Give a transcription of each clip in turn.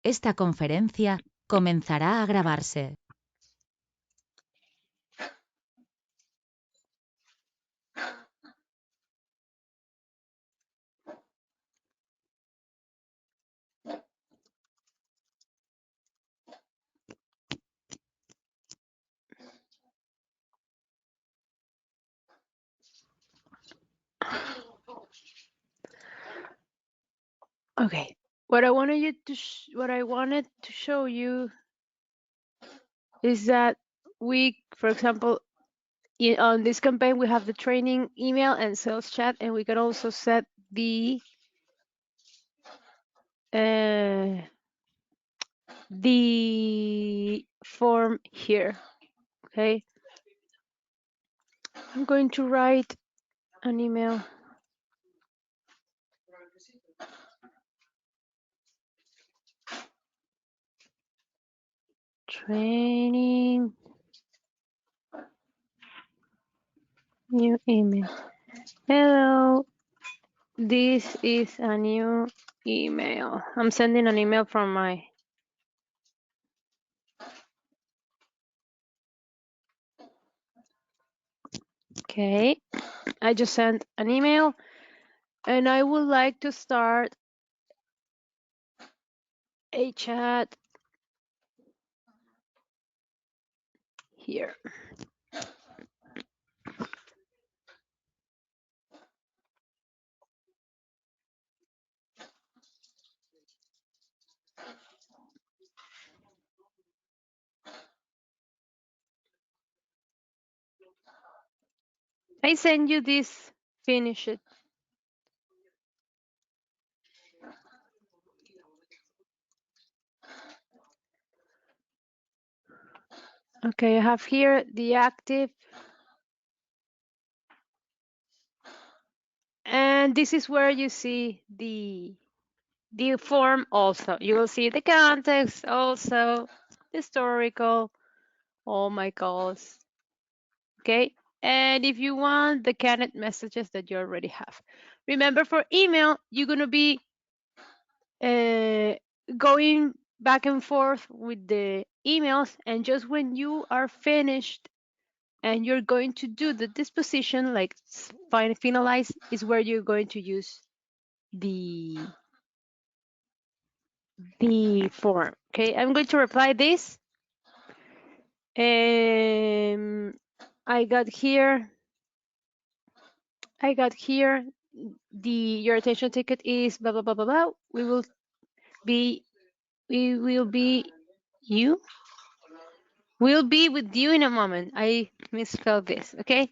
Esta conferencia comenzará a grabarse. Okay, what I wanted to show you is that we, for example, on this campaign, we have the training email and sales chat, and we can also set the form here. Okay, I'm going to write an email. Training, new email. Hello, this is a new email. I'm sending an email from my Okay, I just sent an email and I would like to start a chat here. I send you this, finish it. Okay, I have here the active. And this is where you see the form also. You will see the context also, the historical, all my calls. Okay, and if you want the canned messages that you already have. Remember, for email, you're going to be going back and forth with the emails, and just when you are finished and you're going to do the disposition, like finalize, is where you're going to use the form. Okay, I'm going to reply this. I got here your attention ticket is blah blah blah blah blah. We will be We'll be with you in a moment. I misspelled this, okay?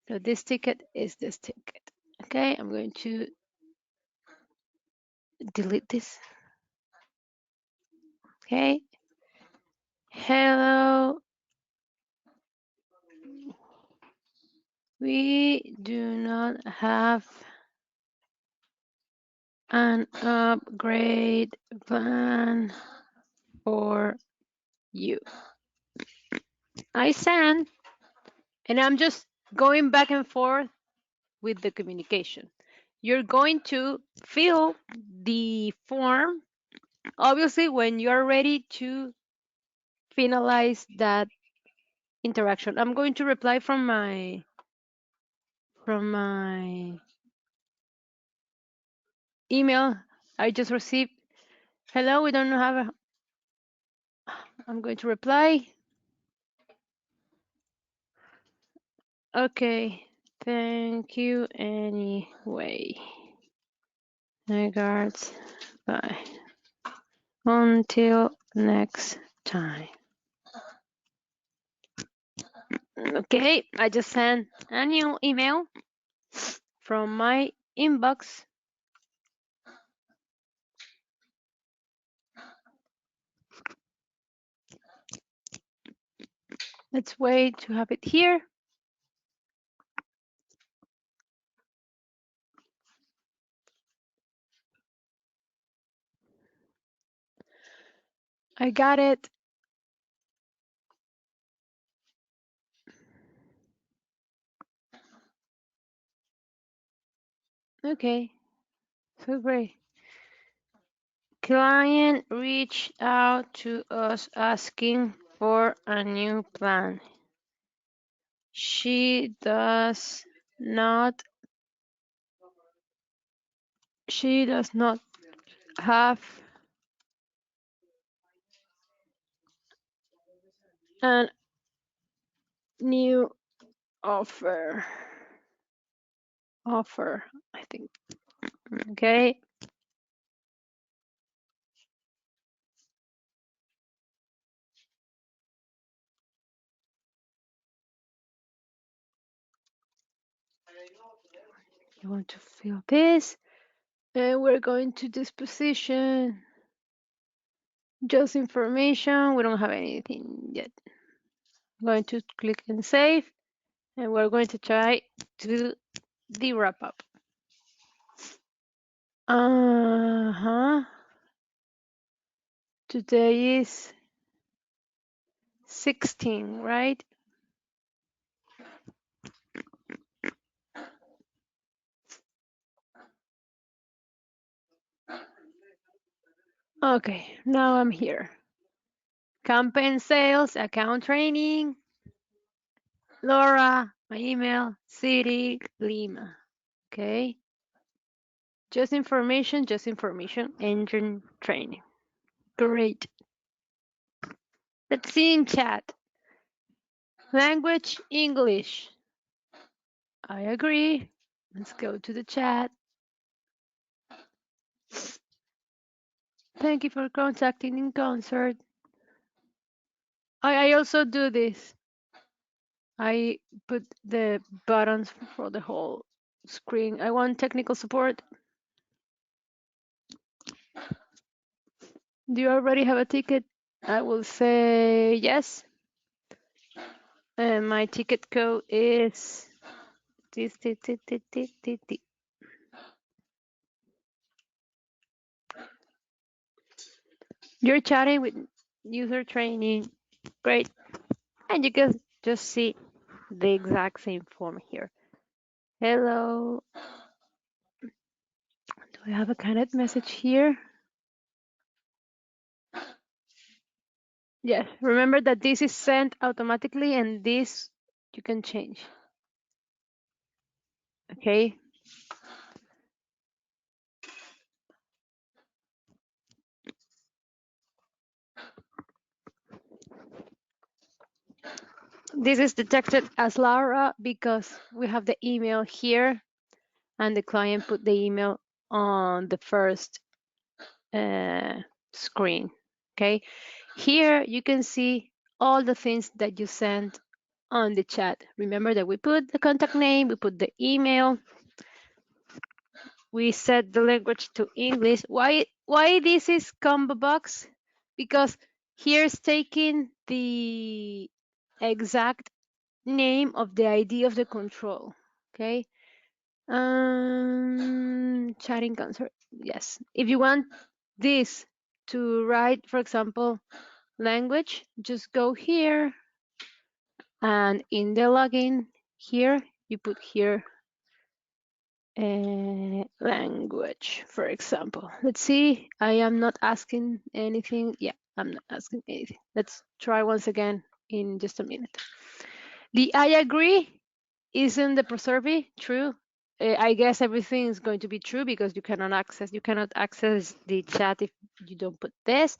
So this ticket is this ticket. Okay, I'm going to delete this. Okay. Hello. We do not have an upgrade plan for you. I send, and I'm just going back and forth with the communication. You're going to fill the form, obviously, when you're ready to finalize that interaction. I'm going to reply from my email I just received. Hello, we don't have a. I'm going to reply. Okay, thank you anyway. Regards, bye. Until next time. Okay, I just sent a new email from my inbox. Let's wait to have it here. I got it. Okay, so great. client reached out to us asking for a new plan. She does not have a new offer, I think. Okay. You want to fill this, and we're going to this position. Just information. We don't have anything yet. I'm going to click and save, and we're going to try to do the wrap up. Today is 16, right? Okay, now I'm here. Campaign sales, account training, Laura, my email, city, Lima. Okay. Just information, engine training. Great. Let's see in chat. Language, English. I agree. Let's go to the chat. Thank you for contacting inConcert. I also do this. I put the buttons for the whole screen. I want technical support. Do you already have a ticket? I will say yes. And my ticket code is this. You're chatting with user training. Great. And you can just see the exact same form here. Hello. Do I have a candidate message here? Yes. Remember that this is sent automatically and this you can change. Okay. This is detected as Laura because we have the email here and the client put the email on the first screen. Okay. Here you can see all the things that you sent on the chat. Remember that we put the contact name, we put the email, we set the language to English. Why this is combo box? Because here's taking the exact name of the ID of the control. Okay. Chatting concert. Yes. If you want this to write, for example, language, just go here and in the login here, you put here language, for example. Let's see. I am not asking anything. Yeah, I'm not asking anything. Let's try once again in just a minute. The I agree isn't the preserve true? I guess everything is going to be true because you cannot access the chat if you don't put this.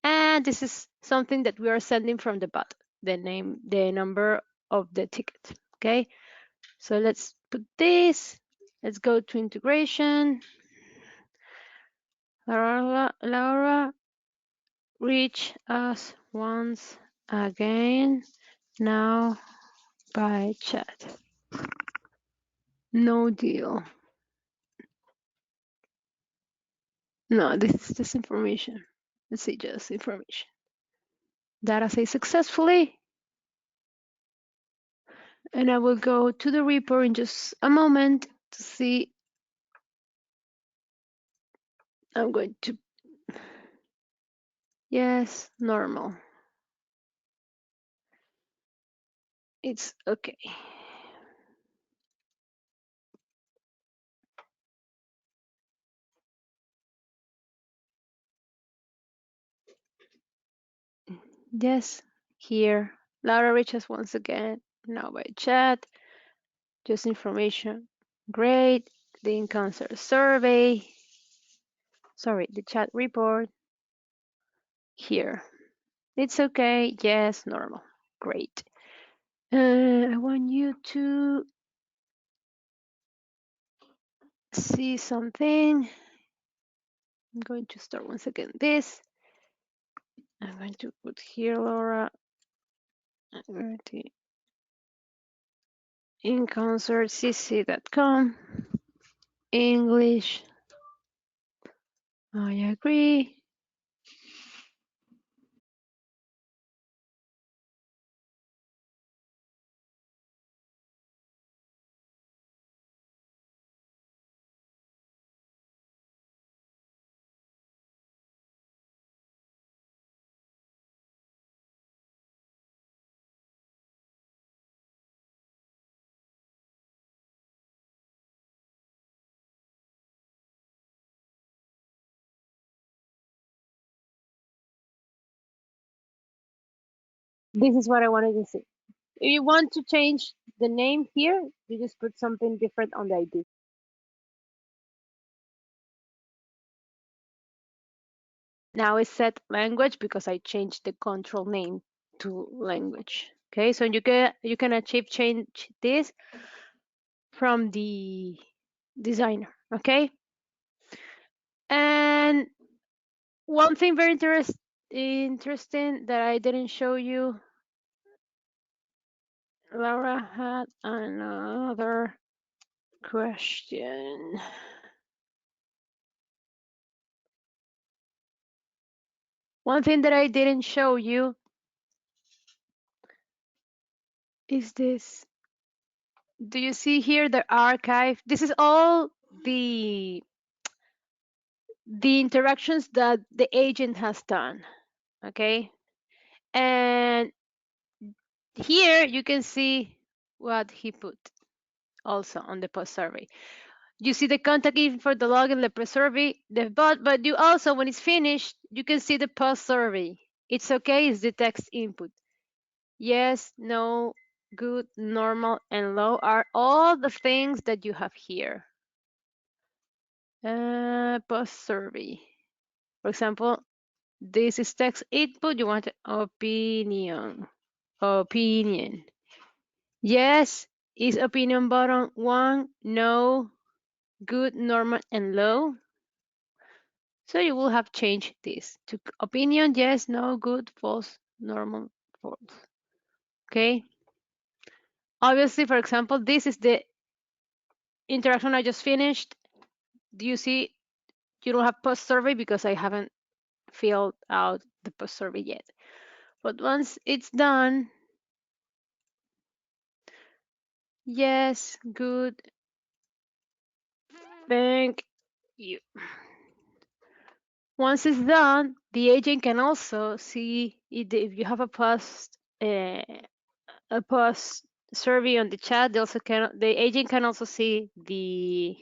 And this is something that we are sending from the bot, the name, the number of the ticket. Okay, so let's put this. Let's go to integration. Laura, reach us once again now by chat. No deal. No, this is just information. Let's see, just information. Data say successfully. And I will go to the report in just a moment to see. I'm going to, yes, normal. It's okay. Yes, here. Laura reaches once again. Now by chat. Just information. Great. The inConcert survey. Sorry, the chat report. Here. It's okay. Yes, normal. Great. I want you to see something. I'm going to start once again this. I'm going to put here, Laura. I'm going to inconcertcc.com. English. I agree. This is what I wanted to see. If you want to change the name here, you just put something different on the ID. Now it's set language because I changed the control name to language. Okay, so you can achieve change this from the designer. Okay, and one thing very interesting that I didn't show you, Laura had another question. One thing that I didn't show you is this. Do you see here the archive? This is all the interactions that the agent has done. Okay, and here you can see what he put also on the post survey. You see the contact info for the login, the pre-survey, the bot, but you also, when it's finished, you can see the post survey. It's okay, it's the text input. Yes, no, good, normal, and low are all the things that you have here. Post survey. For example, this is text input. You want opinion. Opinion. Yes, is opinion button 1, no, good, normal, and low. So you will have changed this to opinion, yes, no, good, false, normal, false. Okay. Obviously, for example, this is the interaction I just finished. Do you see? You don't have post survey because I haven't filled out the post survey yet. But once it's done, yes, good, thank you. Once it's done, the agent can also see if you have a post survey on the chat. The agent can also see the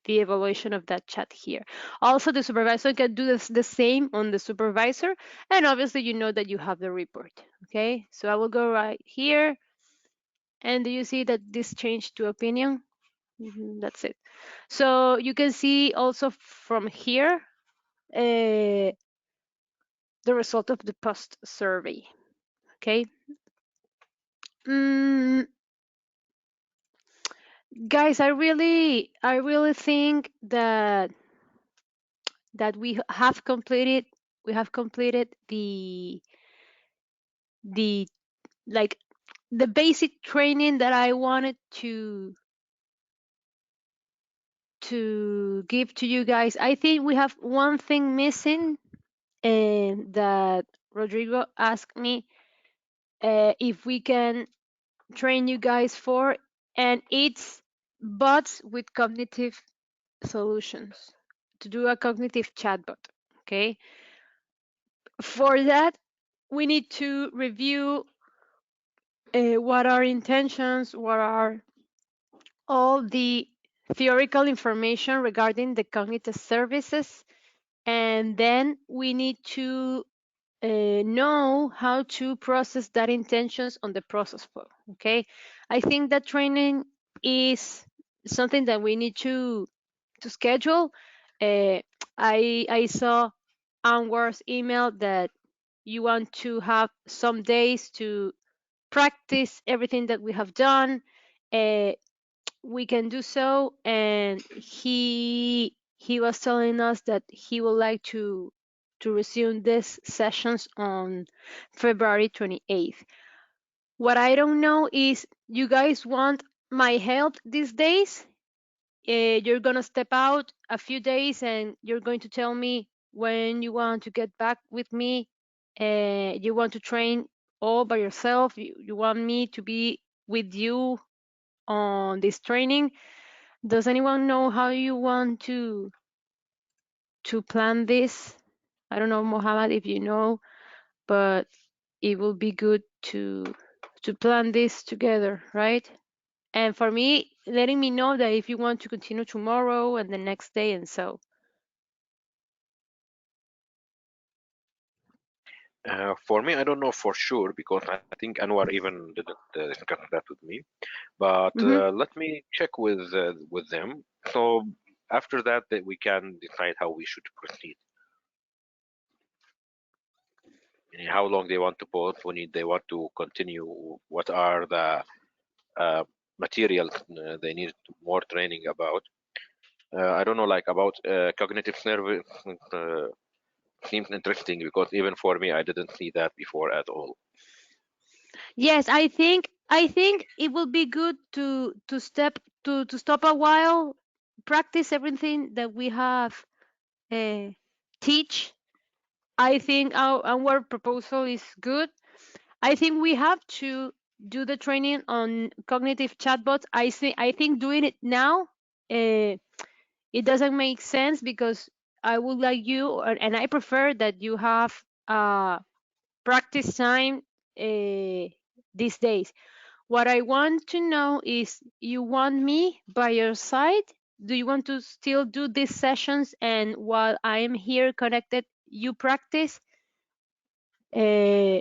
evaluation of that chat here. Also, the supervisor can do the same on the supervisor, and obviously you know that you have the report. Okay, so I will go right here, and do you see that this changed to opinion? That's it. So you can see also from here the result of the post survey. Okay. Guys, I really think that we have completed the like the basic training that I wanted to give to you guys. I think we have one thing missing, and that Rodrigo asked me if we can train you guys for, and it's bots with cognitive solutions, to do a cognitive chatbot. Okay, for that we need to review what are intentions, what are all the theoretical information regarding the cognitive services, and then we need to know how to process that intentions on the process flow. Okay, I think that training is something that we need to schedule. Uh, I saw Anwar's email that you want to have some days to practice everything that we have done. Uh, we can do so, and he was telling us that he would like to resume these sessions on February 28th. What I don't know is, you guys want my help these days? You're gonna step out a few days and you're going to tell me when you want to get back with me. You want to train all by yourself? You want me to be with you on this training? Does anyone know how you want to plan this? I don't know, Mohammed, if you know, but it will be good to plan this together, right? And for me, letting me know that if you want to continue tomorrow and the next day and so. For me, I don't know for sure because I think Anwar even didn't discuss that with me. But Hmm. let me check with them. So after that, we can decide how we should proceed. Meaning how long they want to pause, when they want to continue, what are the uh, materials they need more training about. I don't know, like about cognitive service. Seems interesting because even for me, I didn't see that before at all. Yes, I think it will be good to stop a while, practice everything that we have uh, teach. I think our proposal is good. I think we have to do the training on cognitive chatbots. I think doing it now, it doesn't make sense because I would like you, and I prefer that you have practice time these days. What I want to know is, you want me by your side? Do you want to still do these sessions, and while I am here connected, you practice? Uh,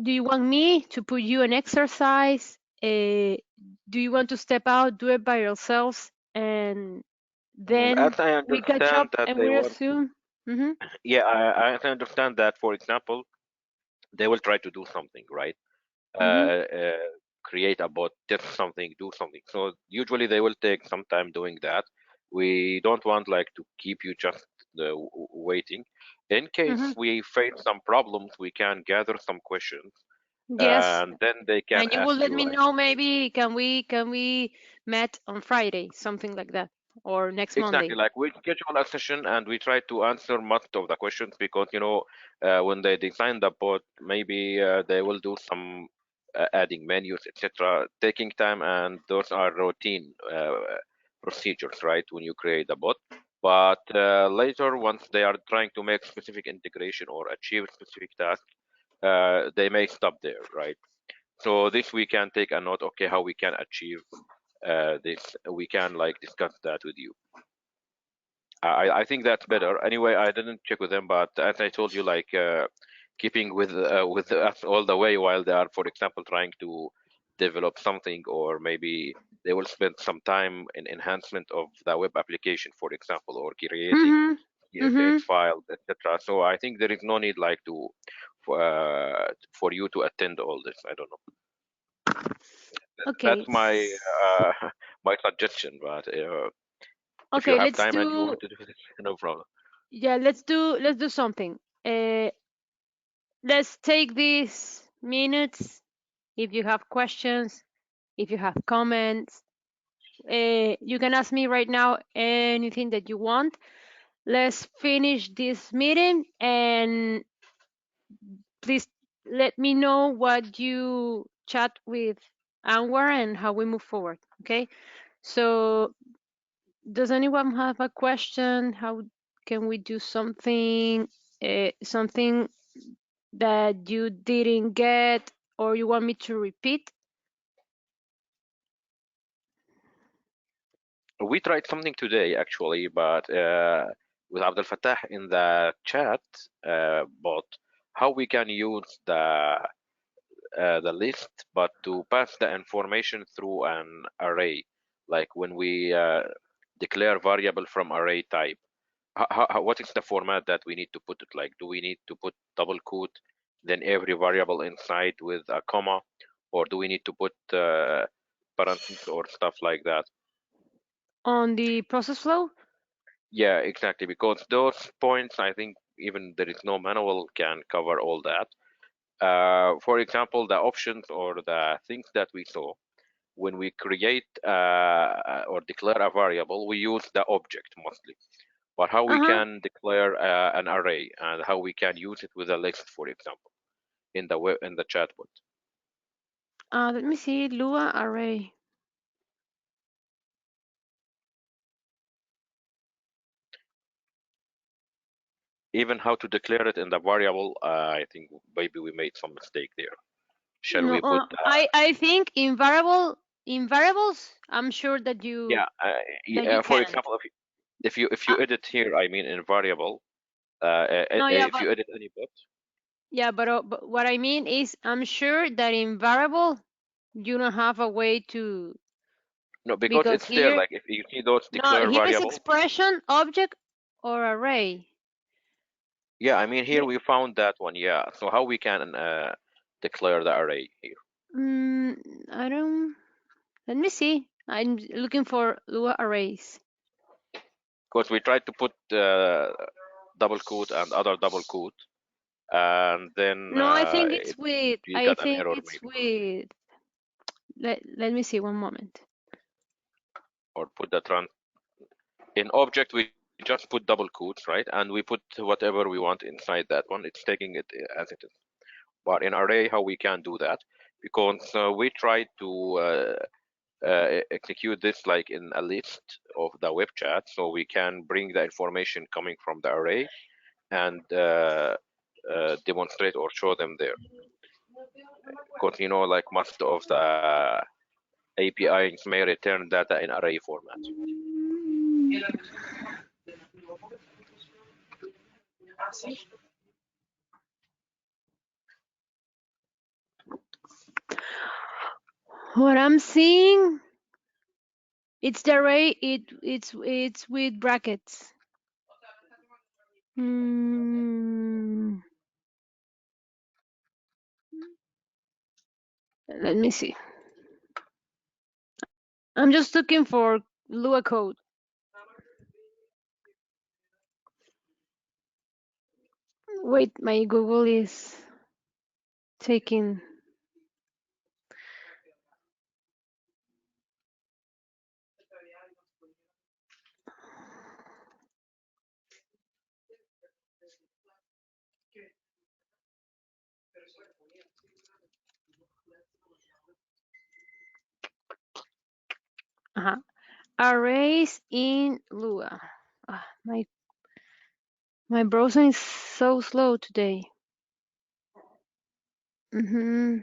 do you want me to put you an exercise? Do you want to step out, do it by yourselves, and then As I we catch up understand that and they we want, resume? Mm-hmm. yeah, I understand that. For example, they will try to do something, right? Mm-hmm. Create a bot, test something, do something. So usually they will take some time doing that. We don't want like to keep you just waiting. In case Mm-hmm. we face some problems, we can gather some questions, Yes. and then they can And you will ask let you me like, know, maybe can we met on Friday, something like that, or next exactly, Monday. like we schedule a session and we try to answer most of the questions because when they design the bot, maybe they will do some adding menus, etc., taking time, and those are routine procedures, right? When you create a bot, but later, once they are trying to make specific integration or achieve specific tasks, they may stop there, right? So this we can take a note. Okay, how we can achieve this? We can like discuss that with you. I think that's better. Anyway, I didn't check with them, but as I told you, like keeping with us all the way while they are, for example, trying to develop something, or maybe they will spend some time in enhancement of the web application, for example, or creating Mm-hmm. Mm-hmm. CSS files, etc. So I think there is no need like to for you to attend all this. I don't know. Okay. That's my my suggestion, but if you Okay, have let's time and you do want to do this, no problem. yeah, let's do something. Let's take these minutes. If you have questions, if you have comments, you can ask me right now anything that you want. Let's finish this meeting, and please let me know what you chat with Anwar and how we move forward. Okay. So, does anyone have a question? How can we do something? Something that you didn't get, or you want me to repeat? We tried something today actually, but with Abdel Fattah in the chat bot, how we can use the list, but to pass the information through an array, like when we declare variable from array type. What is the format that we need to put it? Like, do we need to put double quote, then every variable inside with a comma, or do we need to put parentheses or stuff like that? On the process flow? Yeah, exactly. Because those points, I think even there is no manual can cover all that. For example, the options or the things that we saw when we create or declare a variable, we use the object mostly. But how we Uh-huh. can declare an array and how we can use it with a list, for example, in the web, in the chatbot. Let me see, Lua array. Even how to declare it in the variable, I think maybe we made some mistake there. Shall No, we put? I think in variables, I'm sure that Yeah, you for can. example, if you Uh, edit here, I mean in variable, no, yeah, if you edit any bot, but what I mean is, I'm sure that in variable, you don't have a way to, no, because because it's there. here, Like if you see those no, declare here is variable, expression, object, or array. yeah, I mean here Here, we found that one. Yeah, so how we can declare the array here? mm, I don't. Let me see. I'm looking for Lua arrays. Because we tried to put double quote and other double quote, and then No, I think it's it, with. you I got an think error it's maybe, with. Let me see one moment. or put the trans in object we just put double quotes, right? And we put whatever we want inside that one. It's taking it as it is. But in array, how we can do that? Because we try to execute this like in a list of the web chat, so we can bring the information coming from the array and demonstrate or show them there. Because like most of the APIs may return data in array format. What I'm seeing, it's the array. It's with brackets. Hmm. Let me see. I'm just looking for Lua code. Wait, my Google is taking. Arrays in Lua. My browser is so slow today. Hmm.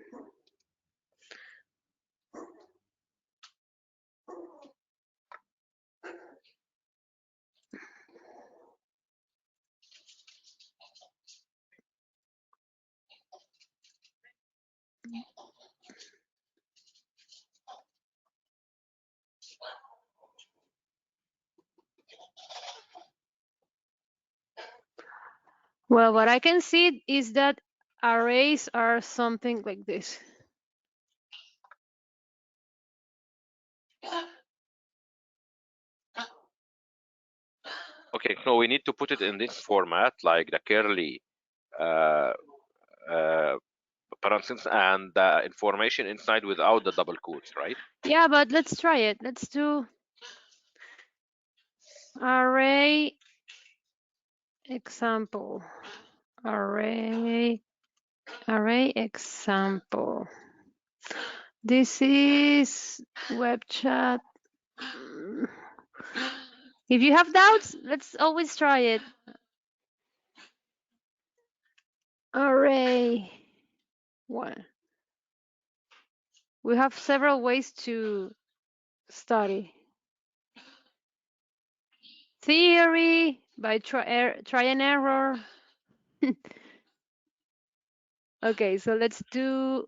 Well, what I can see is that arrays are something like this. Okay, so we need to put it in this format, like the curly uh, uh, parentheses and the information inside without the double quotes, right? Yeah, but let's try it. Let's do array example. Array example. This is web chat. If you have doubts, let's always try it. Array 1. We have several ways to study. Theory by try and error. Okay, so let's do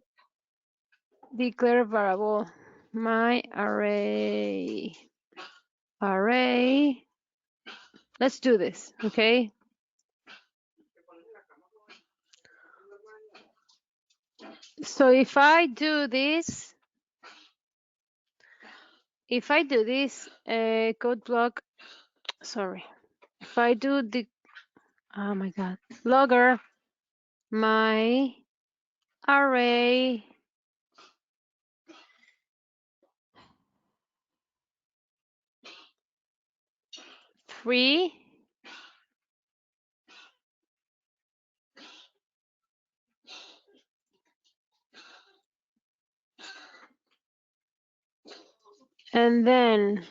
declare variable my array. Let's do this, okay? So if I do this code block, sorry, if I do the, oh my God, logger my array 3, and then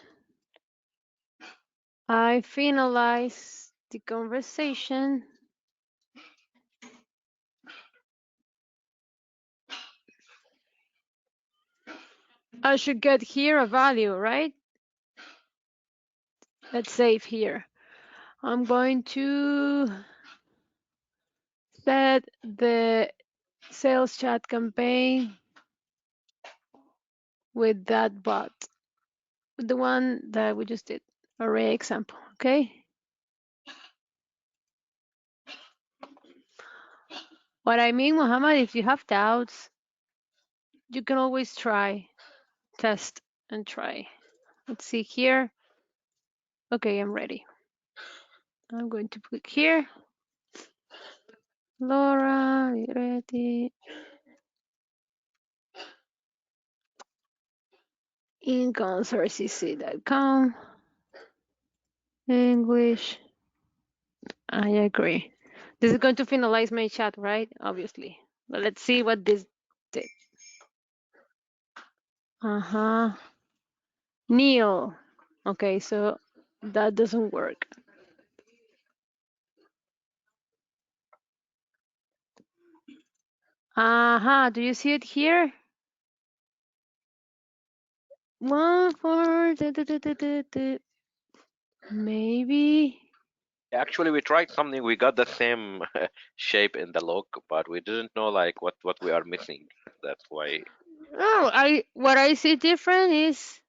I finalize the conversation, I should get here a value, right? Let's save here. I'm going to set the sales chat campaign with that bot, the one that we just did, array example, okay? What I mean, Muhammad, if you have doubts, you can always try, test and try. Let's see here. Okay, I'm ready. I'm going to click here. Laura, ready. inconcertcc.com. English. I agree. This is going to finalize my chat, right? Obviously. But let's see what this did. Neil. Okay, so that doesn't work. Do you see it here? 1, 4, maybe. Actually, we tried something. We got the same shape in the log, but we didn't know like what we are missing. That's why Oh, what I see different is,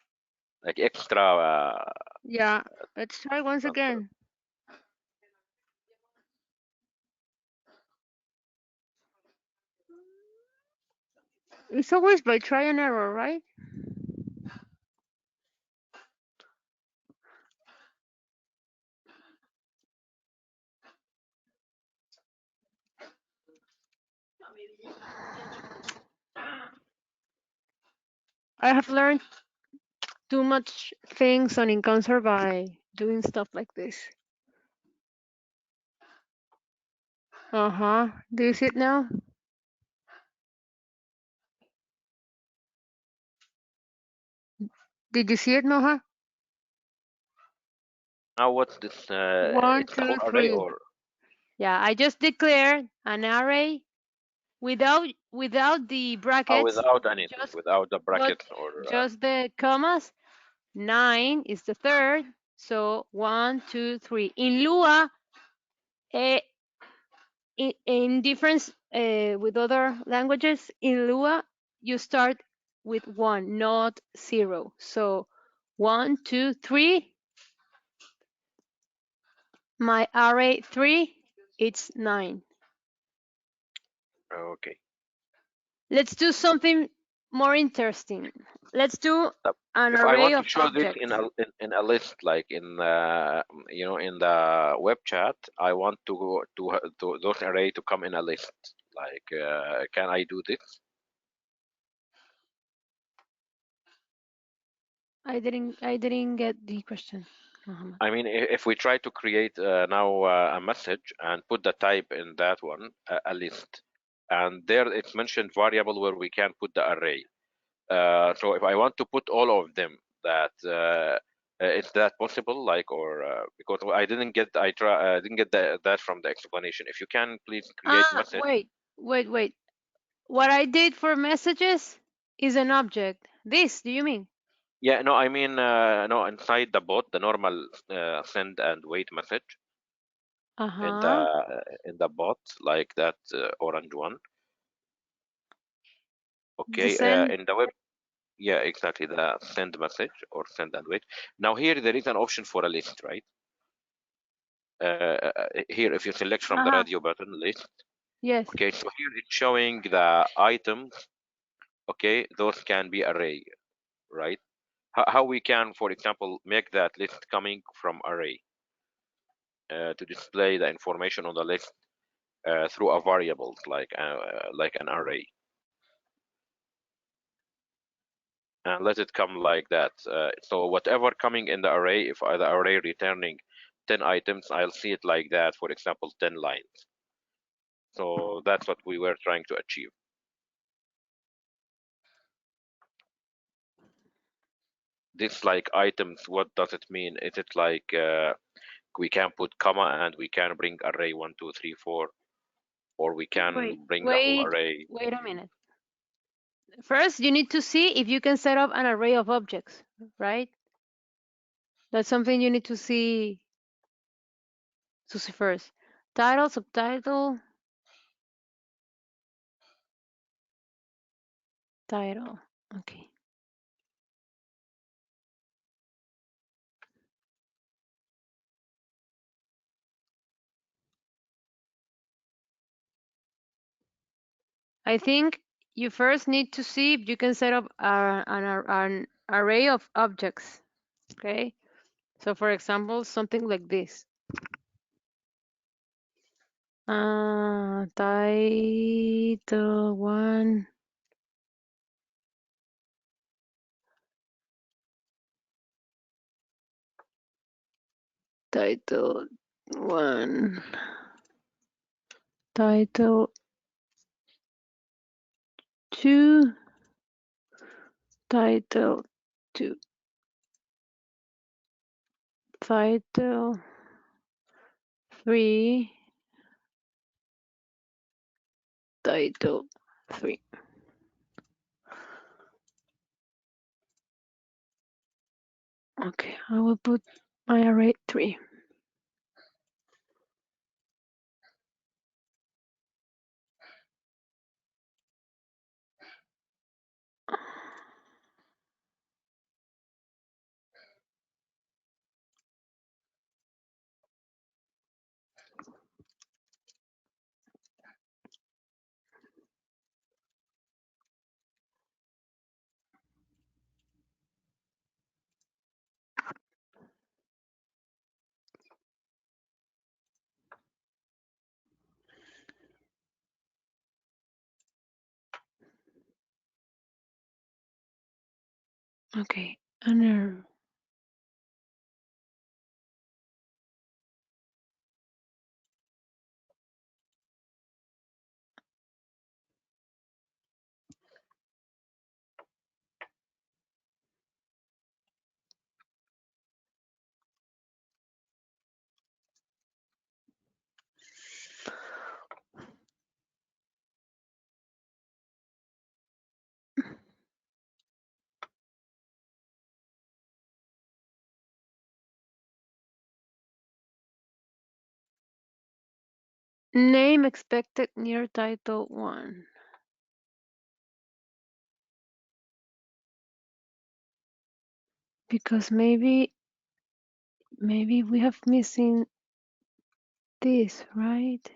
like extra. yeah, let's try once Transfer. again. It's always by try and error, right? I have learned too much things on inConcert by doing stuff like this. Do you see it now? Did you see it, Noha? Now what's this? 1, It's the whole 2, array 3. or Yeah, I just declared an array without the brackets, without anything, just without the but brackets or just the commas. 9 is the third, so 1, 2, 3. In Lua, eh, in difference with other languages, in Lua you start with 1, not 0. So 1, 2, 3. My array 3, it's 9. okay. Let's do something more interesting. Let's do an If I array want to of show this objects. in a list, like in in the web chat, I want to go to those array to come in a list. Like, can I do this? I didn't get the question, Muhammad. I mean, if we try to create now a message and put the type in that one, a list, and there it's mentioned variable where we can put the array. So if I want to put all of them, that is that possible? Like, or because I didn't get that from the explanation. If you can, please create message. Wait. What I did for messages is an object. This, do you mean? Yeah, no, I mean, no, inside the bot, the normal send and wait message Uh-huh. in the bot, like that orange one. The Okay, send. in the web, yeah, exactly, the send message or send and wait. Now here there is an option for a list, right? Here, if you select from the Uh-huh. radio button list, Yes. okay, so here it's showing the items. Okay, those can be array, right? How we can, for example, make that list coming from array to display the information on the list through a variable like an array, and let it come like that. So whatever coming in the array, if the array returning 10 items, I'll see it like that. For example, 10 lines. So that's what we were trying to achieve. This like items, what does it mean? Is it like we can put comma and we can bring array 1, 2, 3, 4, or we Wait, can bring the whole wait, array? wait a minute. First, you need to see if you can set up an array of objects, right? That's something you need to see first. Title, subtitle, title. Okay. I think you first need to see if you can set up an array of objects. Okay. So, for example, something like this. Title one. Title one. Title two. Title two. Title three. Title three. Okay, I will put my array 3. Okay, and name expected near title 1. Because maybe we have missing this, right?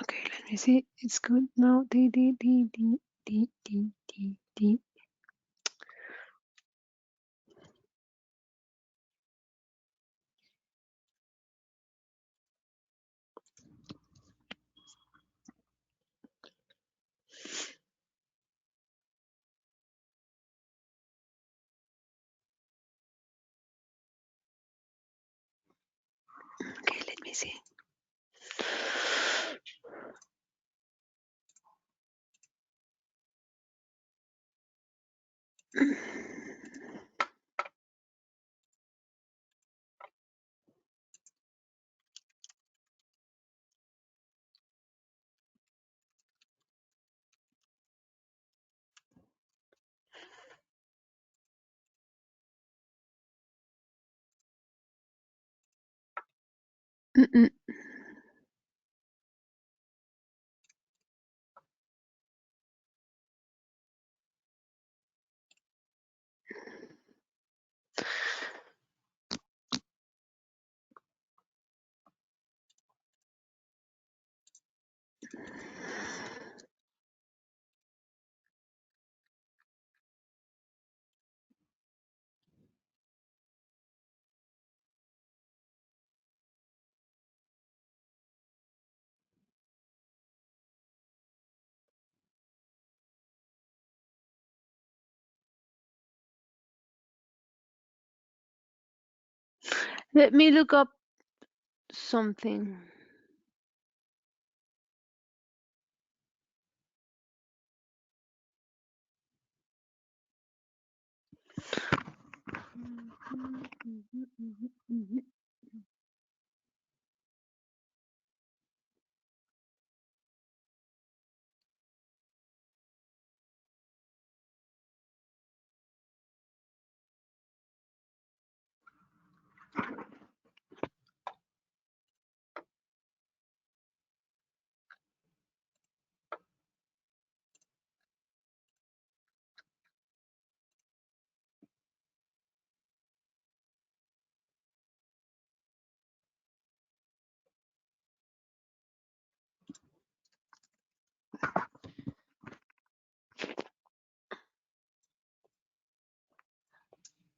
Okay, let me see. It's good now. D. me see. Let me look up something.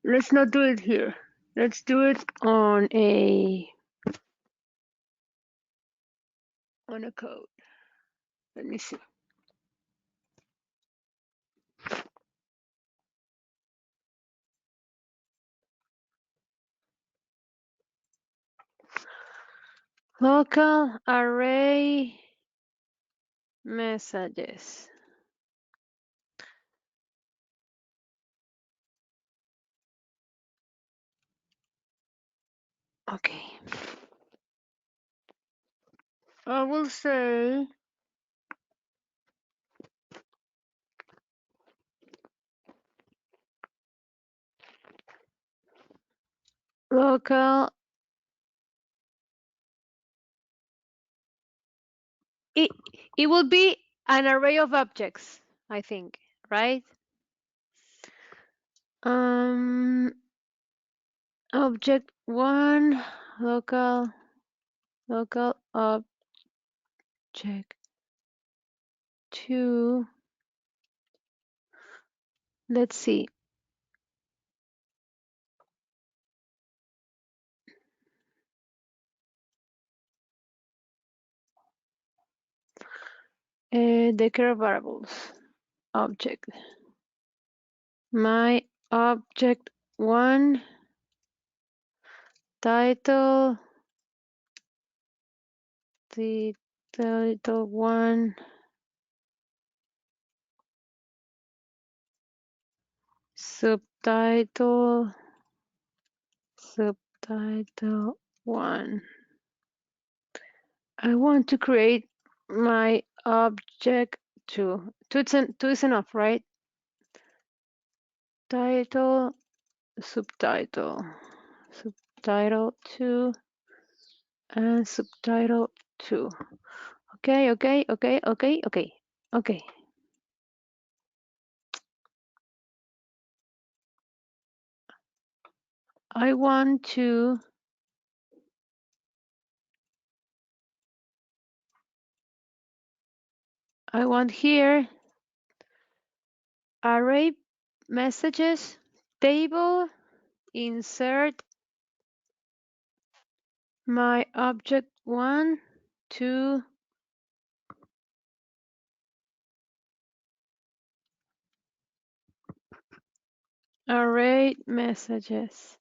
Let's not do it here. Let's do it on a code. Let me see. Local array messages. Okay. I will say local. It it will be an array of objects, I think, right? Object one, local object two. Let's see. Declare variables. Object. My object one title. The title one subtitle one. I want to create my object two. Two is enough, right? Title, subtitle two, and subtitle two. Okay. I want here array messages table insert my object one, two, array messages.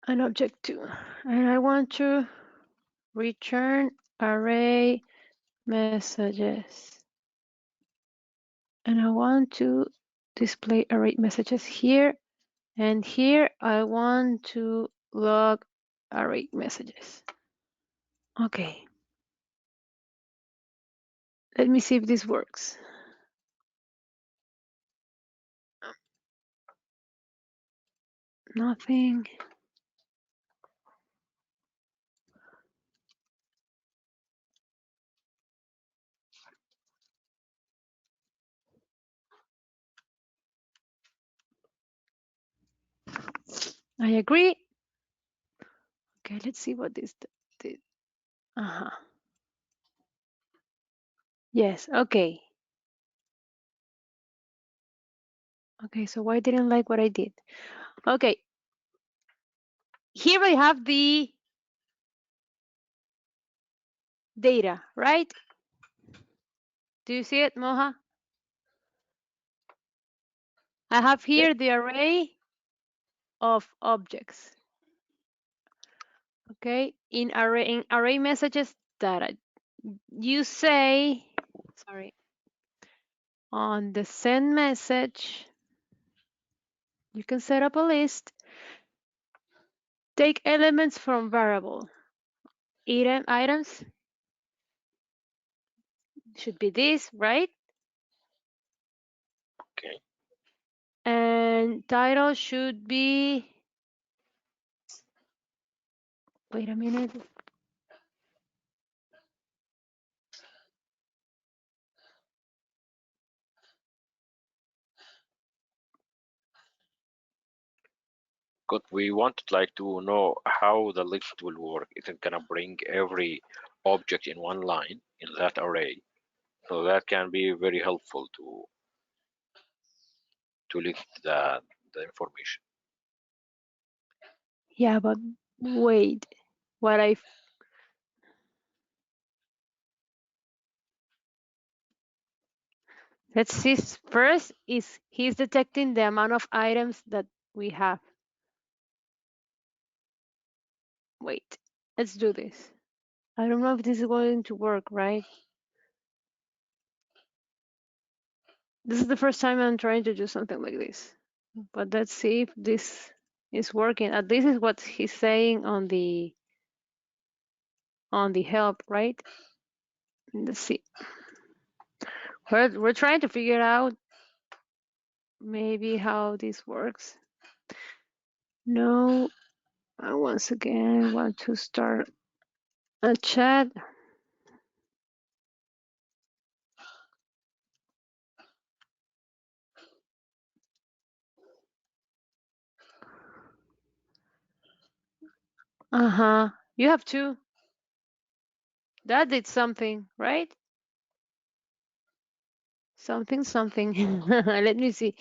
an object 2. And I want to return array messages. And I want to display array messages here. And here I want to log array messages. Okay. Let me see if this works. Nothing. I agree. Okay, let's see what this did. Uh-huh. Yes, okay. Okay, so why didn't like what I did? Okay. Here I have the data, right? Do you see it, Moha? I have Yeah. here the array of objects. Okay, in array messages data. You say, sorry, on the send message, you can set up a list. Take elements from variable. Items should be this, right? Okay. And title should be, wait a minute. Because we wanted like to know how the list will work. Is it gonna bring every object in one line in that array? So that can be very helpful to list the information. Yeah, but wait, what I, let's see first is he's detecting the amount of items that we have. Wait, let's do this. I don't know if this is going to work, right? This is the first time I'm trying to do something like this. But let's see if this is working. At least is what he's saying on the help, right? Let's see. We're trying to figure out maybe how this works. No, I once again want to start a chat. Uh-huh. You have two. That did something, right? Something, something. Let me see.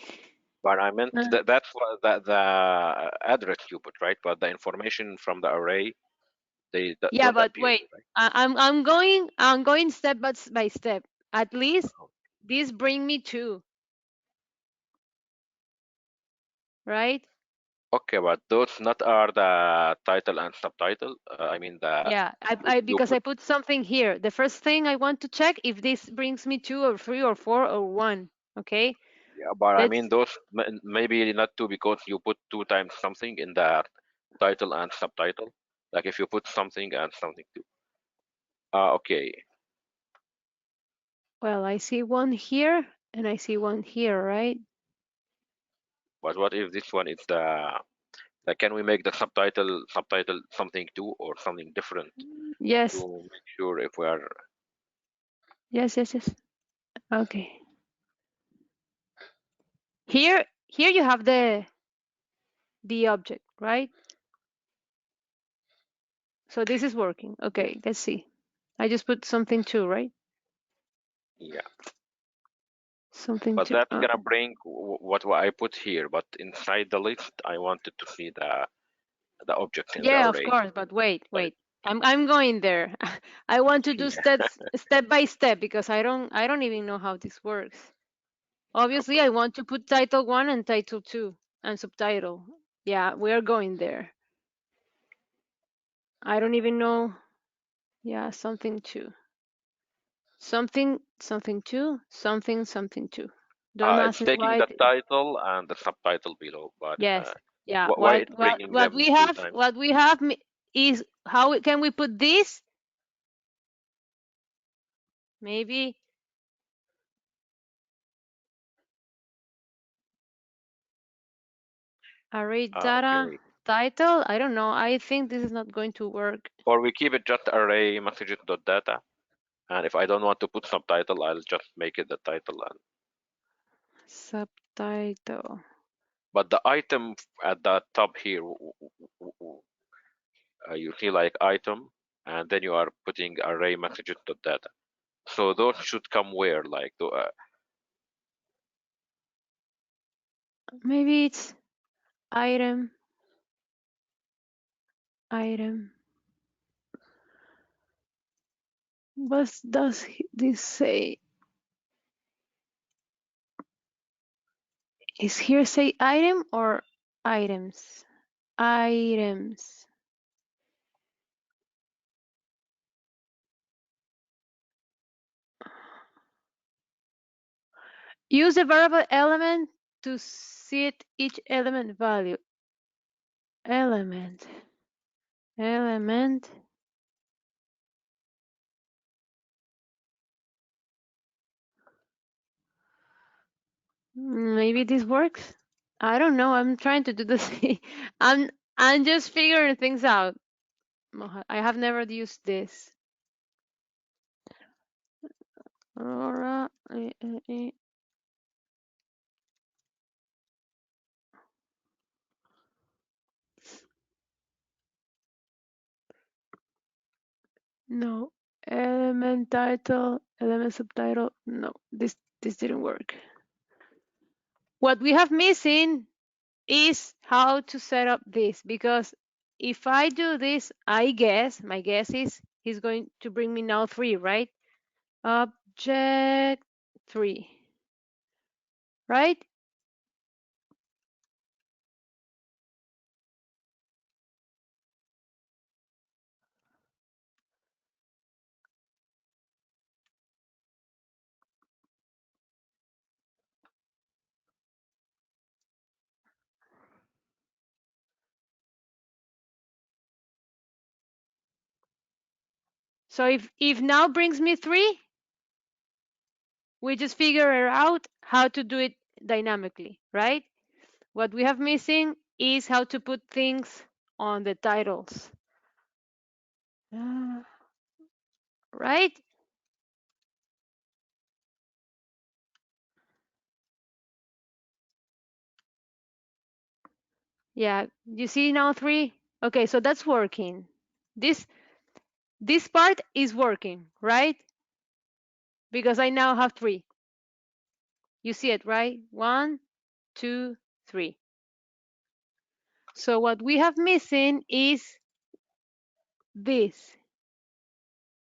But I meant Uh, that that's what the address you put, right? But the information from the array, they yeah, don't but appear, wait. right? I'm going step by step. At least Oh, this bring me two, right? okay, but those not are the title and subtitle. I mean the Yeah, if I you because put, I put something here. The first thing I want to check if this brings me two or three or four or one. Okay, yeah, but I mean let's. those maybe not two because you put two times something in the title and subtitle. Like if you put something and something too. Okay, Well, I see one here and I see one here, right? but what if this one is the like, can we make the subtitle something too or something different Yes, to make sure if we are yes. Okay. Here you have the object, right? So this is working. yeah, Okay, let's see. I just put something too, right? yeah. Something But too. that's gonna bring what I put here. But inside the list, I wanted to see the object in the Yeah, of array. course, but wait, But it, wait. I'm going there. I want to do yeah, step by step because I don't even know how this works. no Obviously, I problem. want to put title 1 and title 2 and subtitle. Yeah, we are going there. I don't even know. Yeah, something two. Something, something two, something two. Don't It's ask me taking why. the title and the subtitle below, but Yes. Yeah. why it's bringing What them we two have, times? what we have is how can we put this? Maybe array data Okay. title. I don't know. I think this is not going to work. Or we keep it just array messages.data, and if I don't want to put subtitle, I'll just make it the title. And Subtitle. but the item at the top here, you see like item, and then you are putting array messages.data. So those should come where, like Maybe it's item. Item. What does this say? Is here say item or items? Items. Use the variable element to set each element value. Element. Element. Maybe this works. I don't know. I'm trying to do this. I'm I'm just figuring things out. I have never used this. Aurora. No. Element title, element subtitle. No, this didn't work. What we have missing is how to set up this, because if I do this, I guess, my guess is he's going to bring me now 3, right? Object 3, right? So if now brings me 3, we just figure out how to do it dynamically, right? What we have missing is how to put things on the titles. Right? Yeah, you see now 3? Okay, so that's working. This part is working, right? Because I now have 3. You see it, right? 1, 2, 3. So what we have missing is this.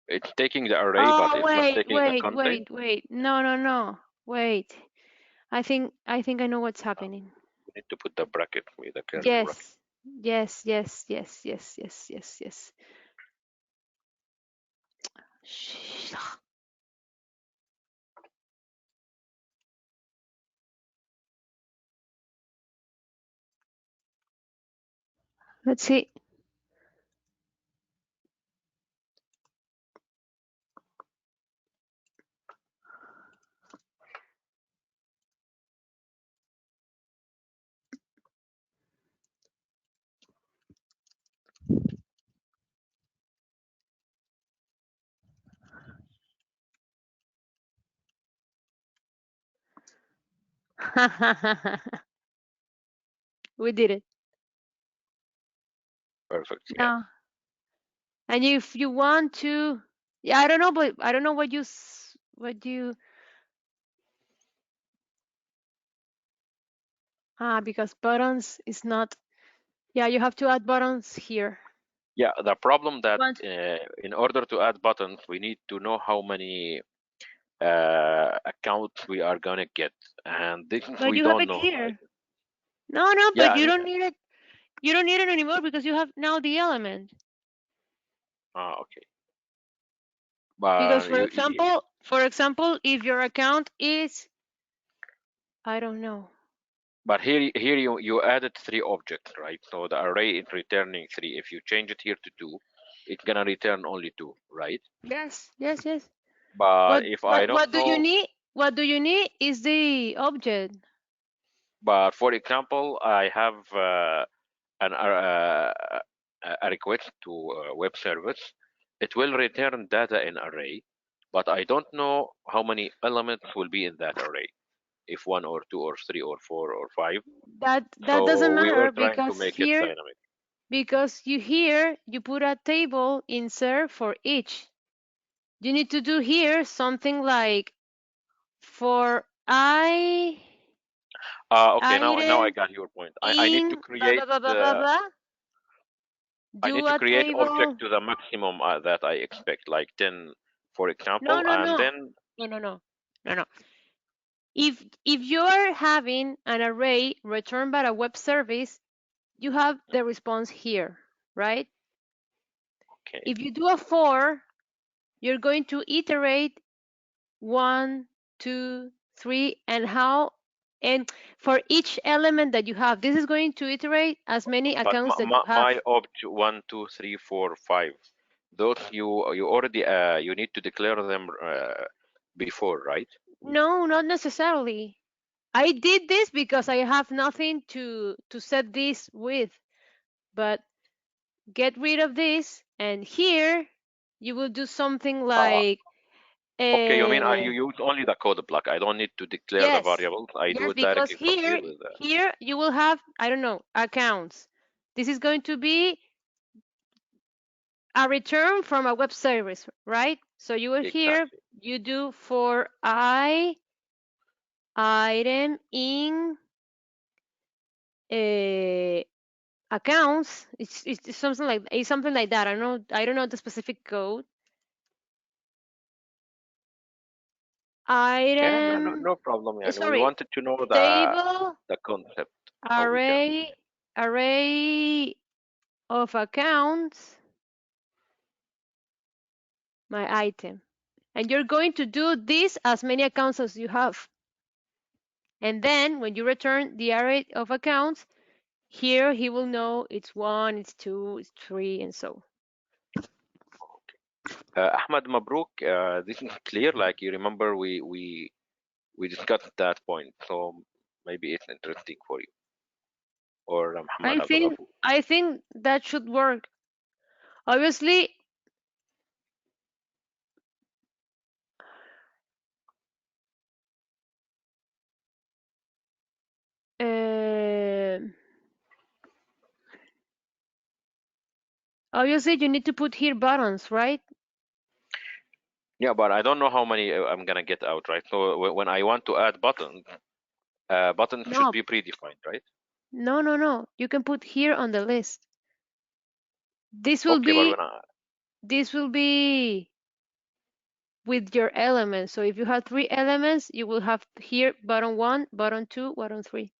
it's taking the array, but Oh, it's not taking the content. wait. No. Wait. I think I know what's happening. We need to put the bracket with the curly bracket. Yes. Yes. Shh. Let's see. We did it. Perfect. Yeah. Now, and if you want to, yeah, I don't know, but I don't know what you because buttons is not. Yeah, you have to add buttons here. Yeah. The problem that Want in order to add buttons, we need to know how many accounts we are gonna get, and this but we you have don't it know. Like, here. No, but yeah, you don't need it. You don't need it anymore because you have now the element. Okay. But Because for example, if your account is, I don't know. but here you added three objects, right? So the array is returning three. If you change it here to two, it's gonna return only two, right? Yes, yes, yes. But What if I what don't what do you know, need? What do you need is the object. but for example, I have a request to a web service. It will return data in array, but I don't know how many elements will be in that array. If one or two or three or four or five. That So doesn't we were matter trying to because make it here dynamic. you put a table insert for each. You need to do here something like for Okay, now I item got your point. I need to in blah create blah blah blah blah blah. I Do need to a create object table. to the maximum that I expect, like 10, for No, example, no, and no, then no, no, no, no, no. If you're having an array returned by a web service, you have the response here, right? okay. If you do a for, you're going to iterate one, two, three, and for each element that you have, this is going to iterate as many But accounts that you have. my opt 1, 2, 3, 4, 5, those you already you need to declare them before, right? No, not necessarily. I did this because I have nothing to set this with, but get rid of this, and here you will do something Uh, like, okay, you mean you uh, use only the code block. I don't need to declare the yes, variables. I do yes, it because directly from here here with the. here you will have, I don't know, accounts. This is going to be a return from a web service, right? So you will here, Exactly. you do for item in uh, accounts. It's something like that. I don't know the specific code. Yeah, Item, no problem. Yani. We sorry, wanted to know table the concept, how we can. array of accounts, my item. And you're going to do this as many accounts as you have. And then when you return the array of accounts, here he will know it's one, it's two, it's three, and so. Ahmad Mabruk, this is clear. Like you remember, we discussed that point, so maybe it's interesting for you or Muhammad I Abdul think Ghafur. I think that should work. Obviously, uh, obviously you need to put here buttons, right? Yeah, but I don't know how many I'm gonna get out, right? So when I want to add buttons, buttons should No, be predefined, right? no, no, no. You can put here on the list. This will Okay, but be when I, this will be with your elements. So if you have three elements, you will have here button one, button two, button three.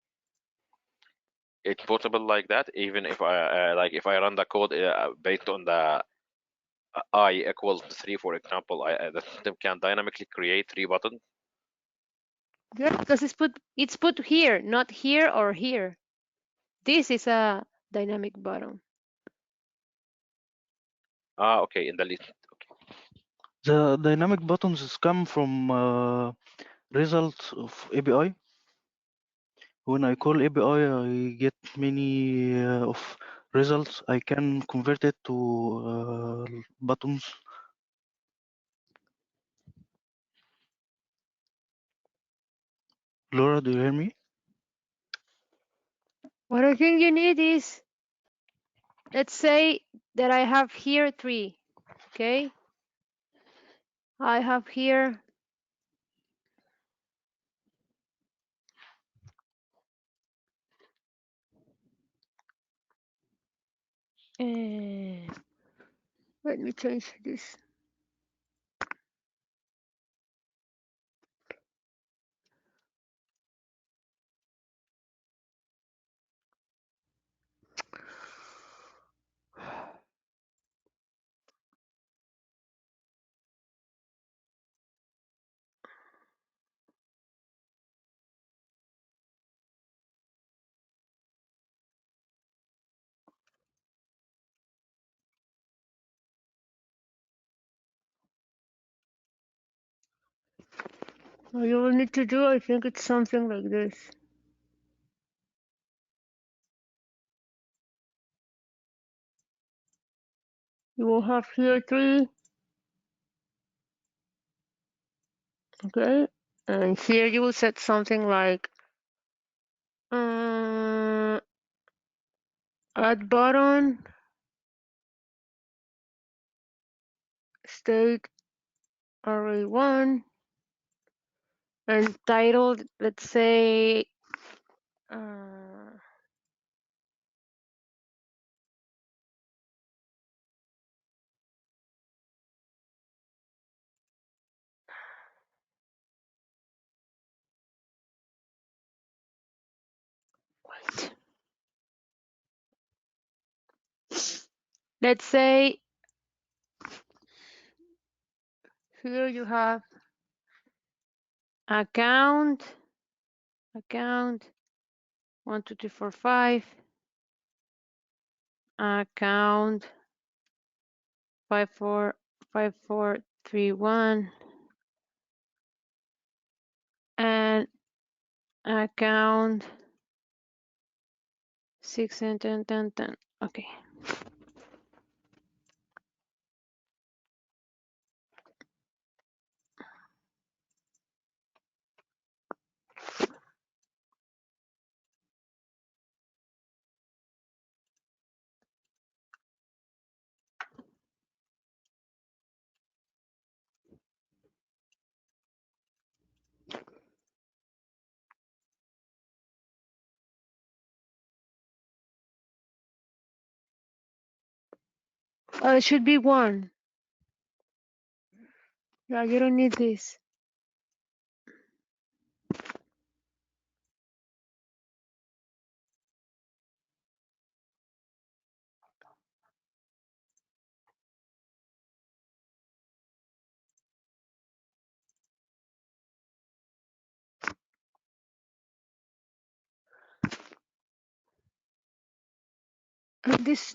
it's possible like that, even if I like if I run the code based on the I equals 3, for example, the system can dynamically create three buttons. Yeah, because it's put here, not here or here. This is a dynamic button. Okay, in the list. The dynamic buttons come from results of API. When I call API, I get many of results. I can convert it to buttons. Laura, do you hear me? What I think you need is, let's say that I have here three. Okay, I have here let me change this. What you will need to do, I think it's something like this. You will have here 3, okay? And here you will set something like add button, state array 1, and title, let's say, wait. Let's say here you have account 1 2 3 4 5, account 545431, and account 6 and 10 10 10. Okay. It should be 1. Yeah, you don't need this.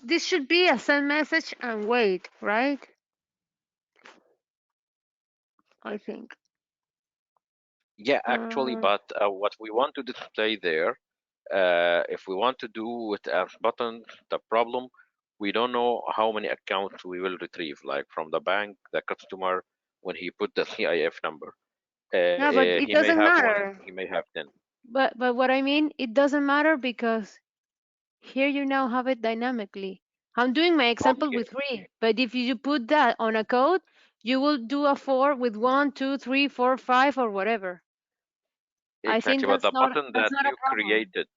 This should be a send message and wait, right? I think. Yeah, actually, but what we want to display there, if we want to do it as buttons, the problem, we don't know how many accounts we will retrieve, like from the bank, the customer, when he put the CIF number. Yeah, but it He may doesn't have 1, matter. he may have 10. But what I mean, it doesn't matter because here you now have it dynamically. I'm doing my example Okay, with 3, but if you put that on a code, you will do a 4 with 1 2 3 4 5 or whatever. I think exactly. But the button that's that not a you problem. created,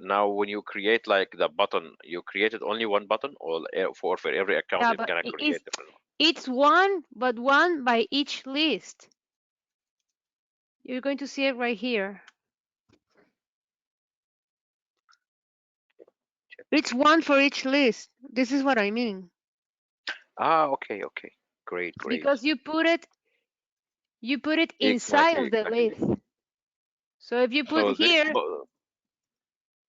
now when you create like the button, you created only one button, or for every account Yeah, it's but gonna create different one. it's 1, but 1 by each list. You're going to see it right here. It's 1 for each list. This is what I mean. Okay, okay. Great, great. Because you put it inside Exactly, of the exactly. list. So if you put So here,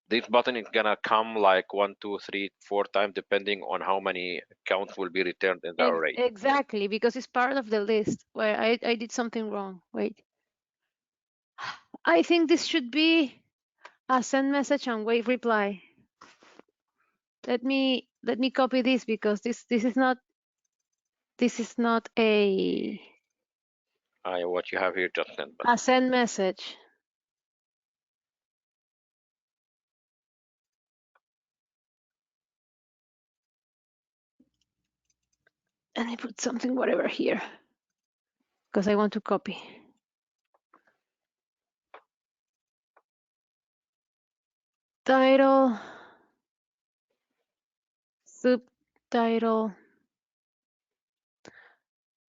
this button is gonna come like 1, 2, 3, 4 times depending on how many counts will be returned in the array. exactly, because it's part of the list. Where I did something wrong. Wait. I think this should be a send message and wait reply. Let me copy this because this is not a What you have here just sent, but send message. And I put something whatever here because I want to copy. Title, subtitle,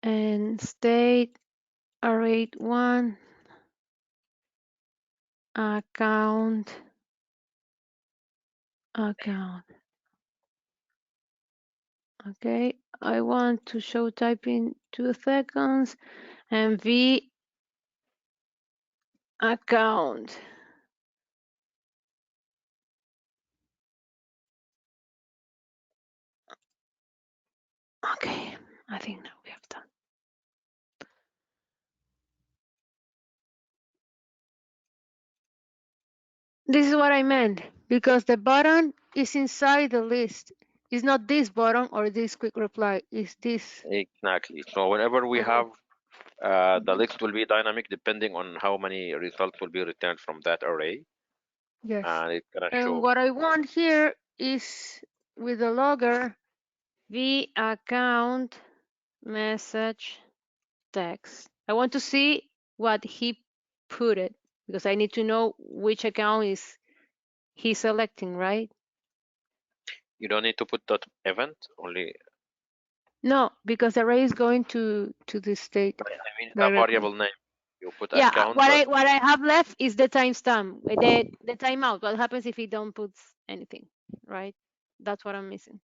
and state array 1, account. Okay, I want to show type in 2 seconds and v account. Okay, I think now we have done. This is what I meant, because the button is inside the list. It's not this button or this quick reply. It's this. Exactly. So whenever we Uh-huh. have the list will be dynamic depending on how many results will be returned from that array, Yes. and it's gonna And show. what I want here is with the logger v account message text. I want to see what he put it, because I need to know which account is he selecting, right? You don't need to put that event only. No, because the array is going to the state I mean the directly. variable name. You put Yeah, account dot. what I have left is the timestamp, the timeout. What happens if he don't put anything, right? That's what I'm missing.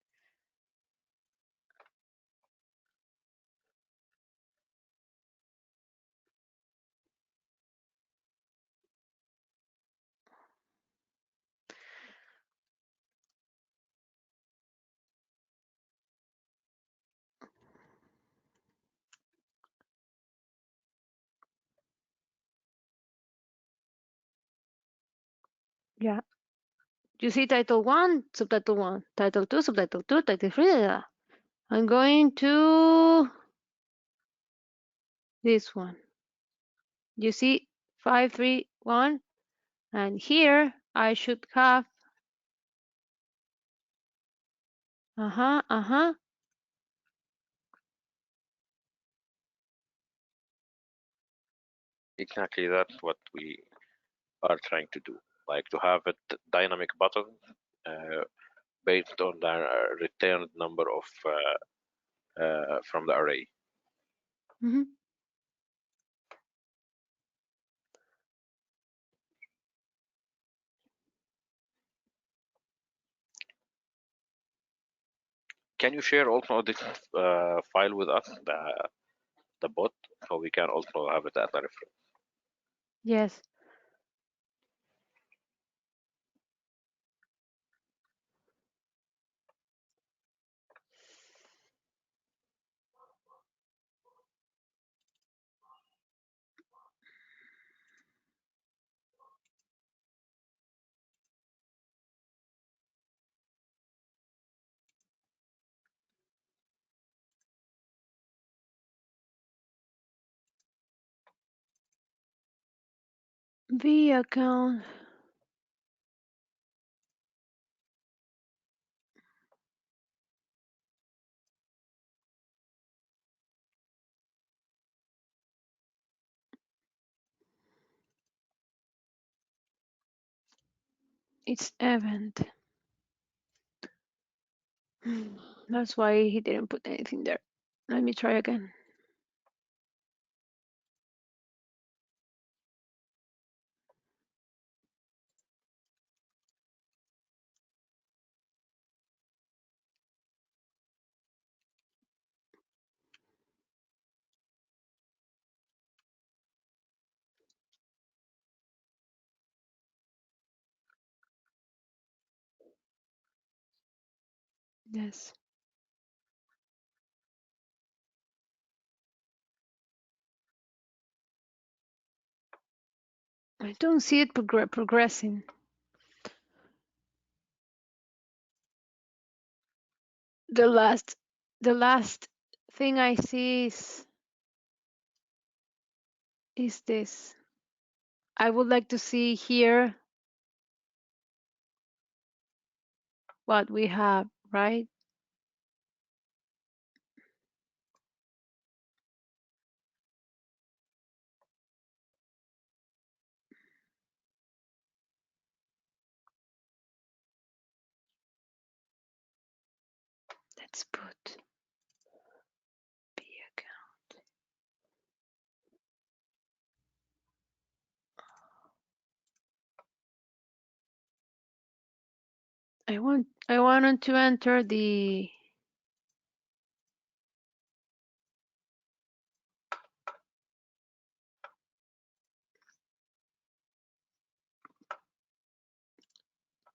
Yeah. You see title one, subtitle one, title two, subtitle two, title three. I'm going to this one. You see 531, and here I should have uh-huh. Exactly, that's what we are trying to do. Like to have a dynamic button uh, based on the returned number of from the array. Mm-hmm. Can you share also this file with us, the bot, so we can also have it as a reference? Yes. V account. It's event. That's why he didn't put anything there. Let me try again. Yes. I don't see it progressing. The last thing I see is this. I would like to see here what we have, right? Let's put B account. I wanted to enter the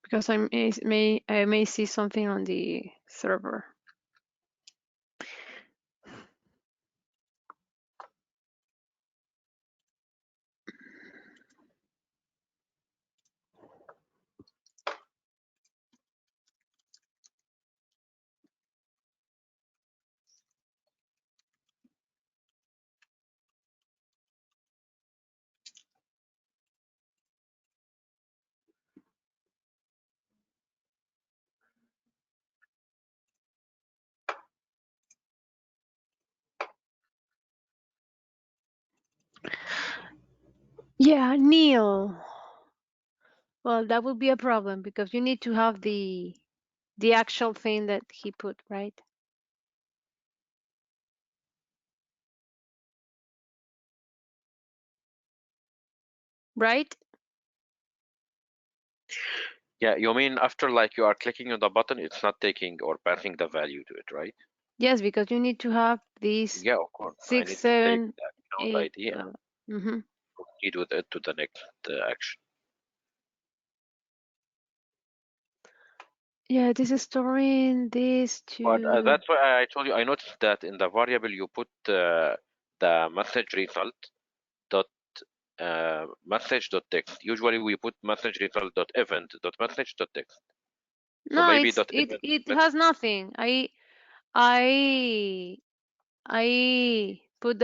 because I may see something on the server. Yeah, Neil. Well, that would be a problem because you need to have the actual thing that he put, right? Right? Yeah, you mean after like you are clicking on the button, it's not taking or passing the value to it, right? Yes, because you need to have these Yeah, of course. I 6, need to take 7, the account 8. ID and proceed with it to the next action. Yeah, this is storing this But to. that's why I told you, I noticed that in the variable you put the message result dot message dot text. Usually we put message result dot event dot message dot text. So No, maybe dot event it message. has nothing. I put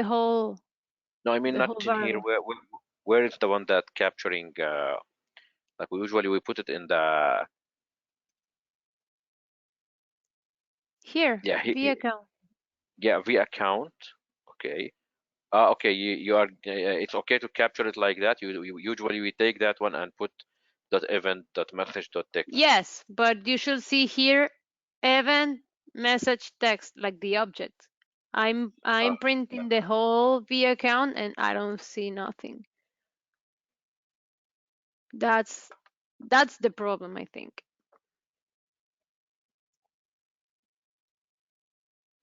No, I mean the not whole in here. variable Where is the one that capturing? Like we usually we put it in the here, yeah v account. yeah v account. Okay. Okay, you are. It's okay to capture it like that. Usually we take that one and put dot event dot message dot text. Yes, but you should see here event message text like the object. I'm Uh, yeah. printing the whole v account and I don't see nothing. That's the problem, I think.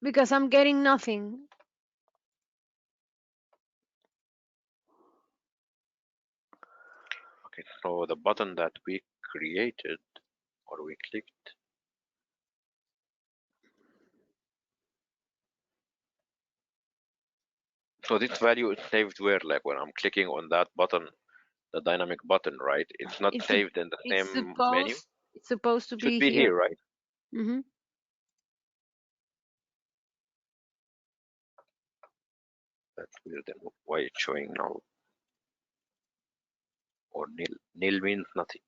Because I'm getting nothing. Okay, so the button that we created or we clicked. So this value is saved where? Like when I'm clicking on that button, the dynamic button, right? It's not It's saved in the it's same menu. supposed to Should be be here. here, right? Mm-hmm. That's weird. Then why it's showing now or nil? Nil means nothing.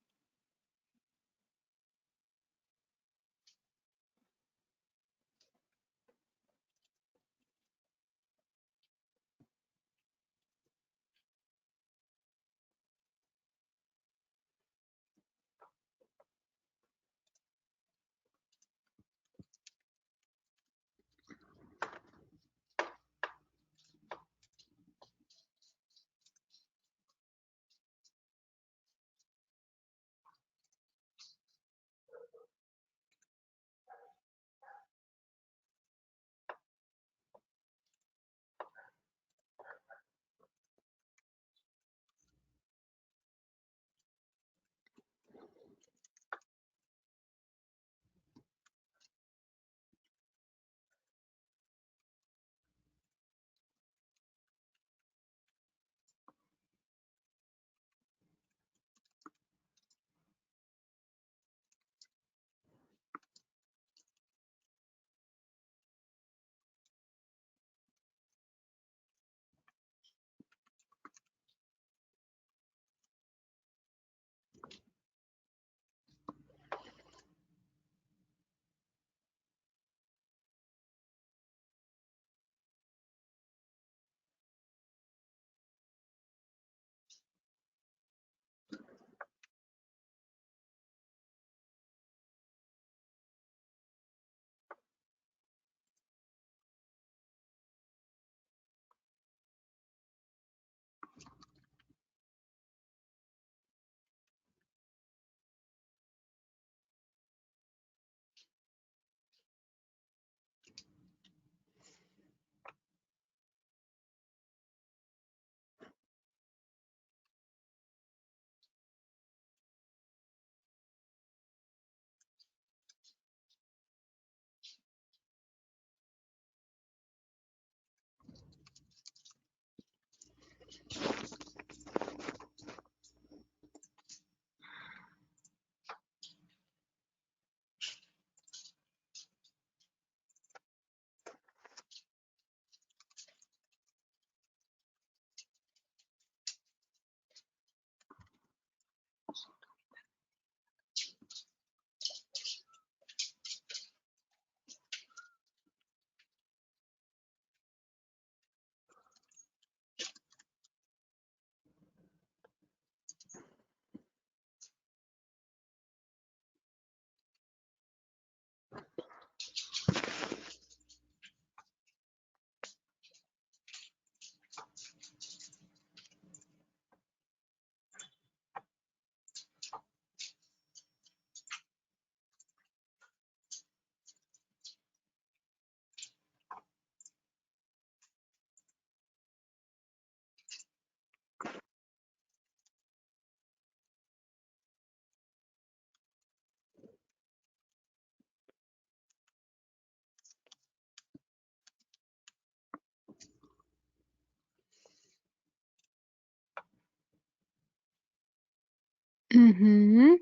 Mm-hmm.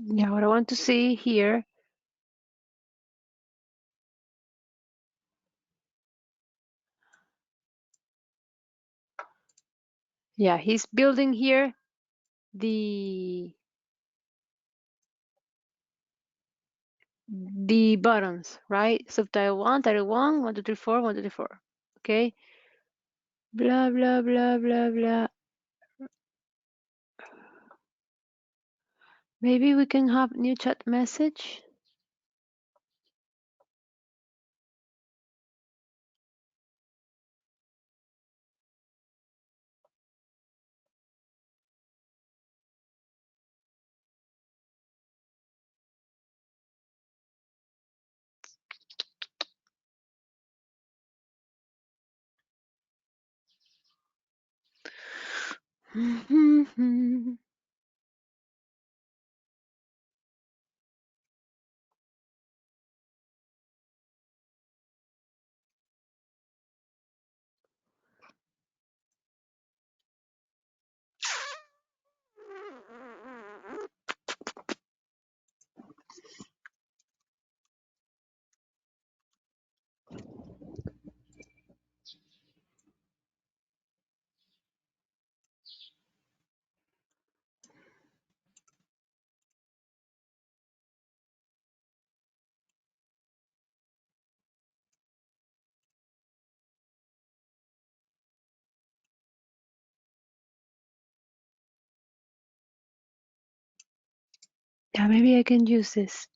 Yeah, what I want to see here. Yeah, he's building here the buttons, right? Subtitle 1, title 1, 1, 2, 3, 4, 1, 2, 3, 4. Okay. Blah, blah, blah, blah, blah. Maybe we can have new chat message. Yeah, maybe I can use this.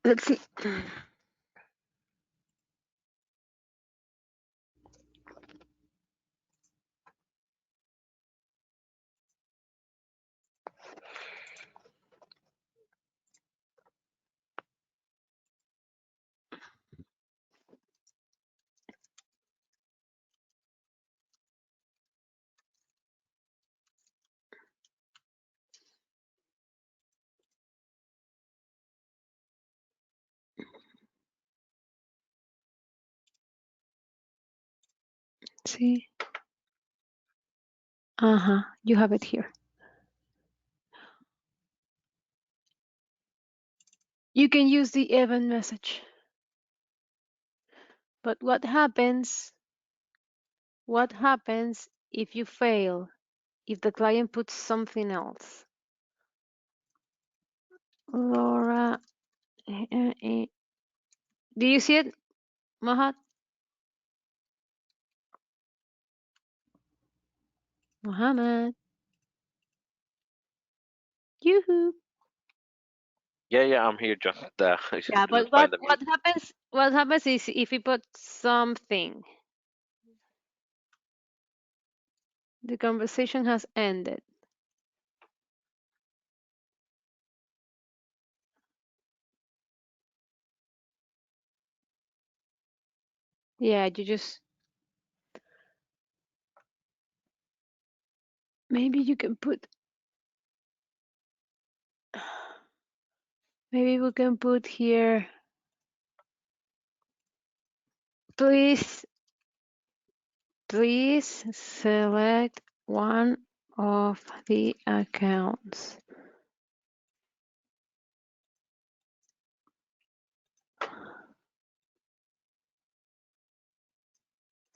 Let's see. See. Uh-huh. You have it here. You can use the event message. But what happens if you fail? If the client puts something else? Laura, do you see it, Mahat? Muhammad. Yoo-hoo. Yeah, I'm here. Just I Yeah, but didn't find the mute. what happens is if you put something, the conversation has ended. Yeah, you just maybe you can put maybe we can put here, please select one of the accounts.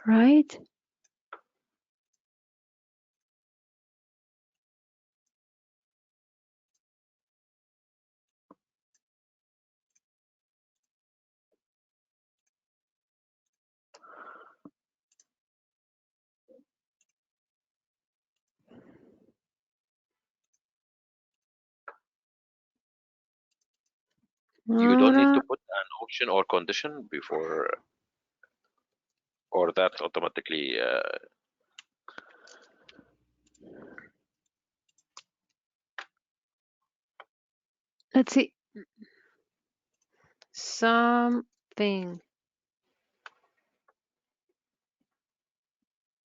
Right? You don't need to put an option or condition before, or that automatically. Let's see. Something.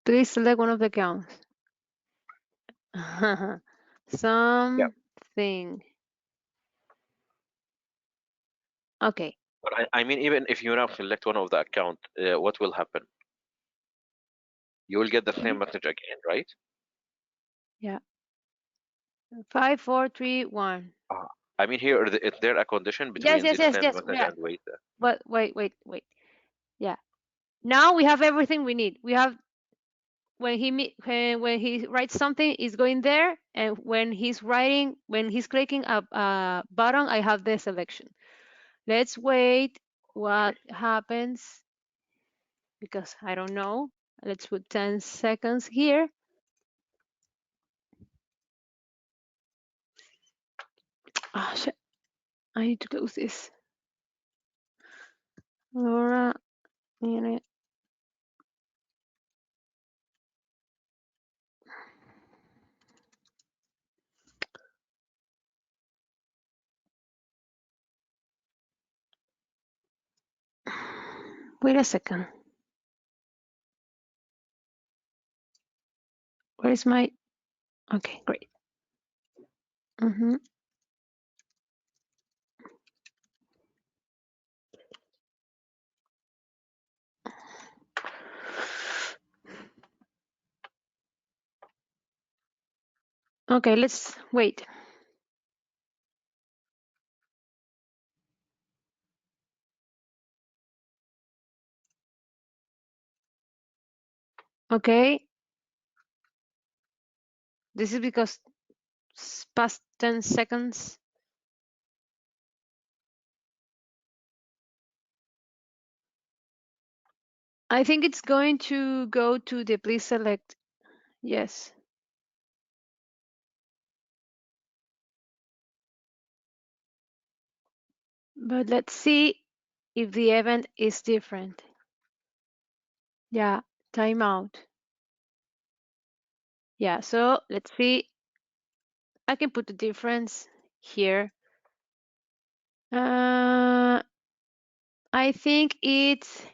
Please select one of the accounts. Something. Okay. But I mean, even if you now select one of the account, what will happen? You will get the same message again, right? Yeah. 5, 4, 3, 1. I mean, here is there a condition Yes, between yes, this yes, send yes. message Yeah. and wait? But wait. Yeah. Now we have everything we need. We have when he writes something, it's going there, and when he's clicking a button, I have the selection. Let's wait what happens because I don't know. Let's put 10 seconds here. Oh, shit. I need to close this. Laura, minute. Wait a second. Where is my? Okay, great. Okay, let's wait. Okay. This is because it's past 10 seconds. I think it's going to go to the please select. Yes. But let's see if the event is different. Yeah, timeout. Yeah, so let's see. I can put the difference here. I think it's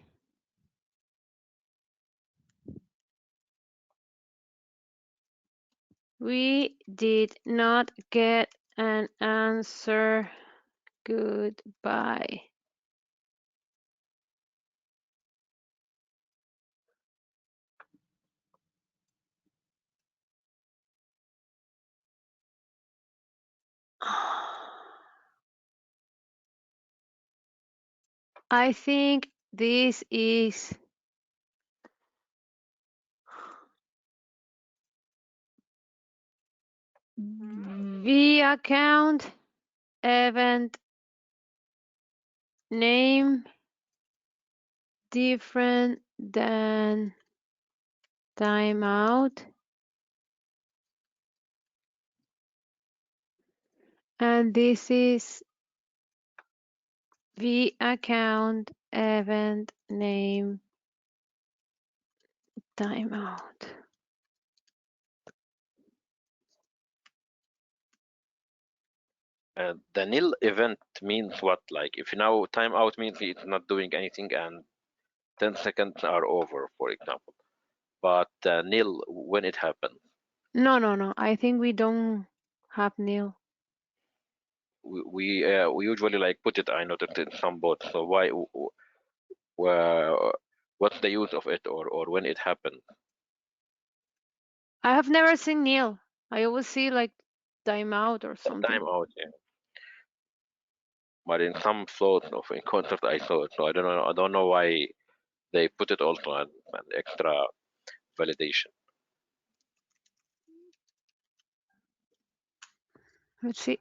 we did not get an answer. Goodbye. I think this is V account event name different than timeout. And this is V account event name timeout. The nil event means what? Like if now timeout means it's not doing anything and 10 seconds are over, for example. But nil when it happens. No. I think we don't have nil. We usually like put it. I noticed in some bots. So why? What's the use of it, or when it happens? I have never seen nil. I always see like timeout or something. Timeout, yeah. But in some flows of inConcert I saw it, so I don't know. I don't know why they put it also as an extra validation. Let's see.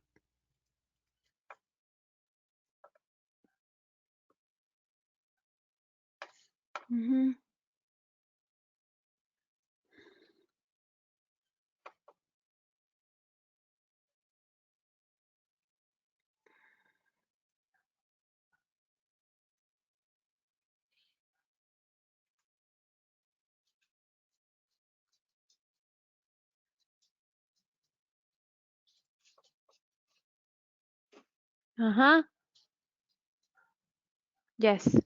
Yes.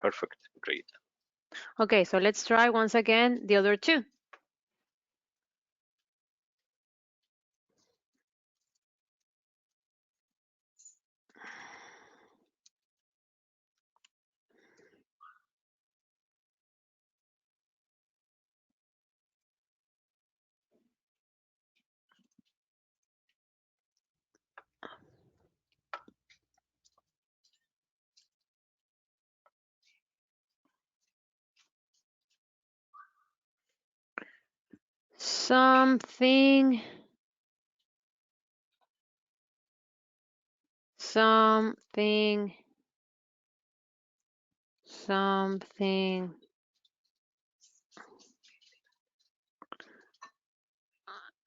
Perfect. Great. Okay, so let's try once again the other two. Something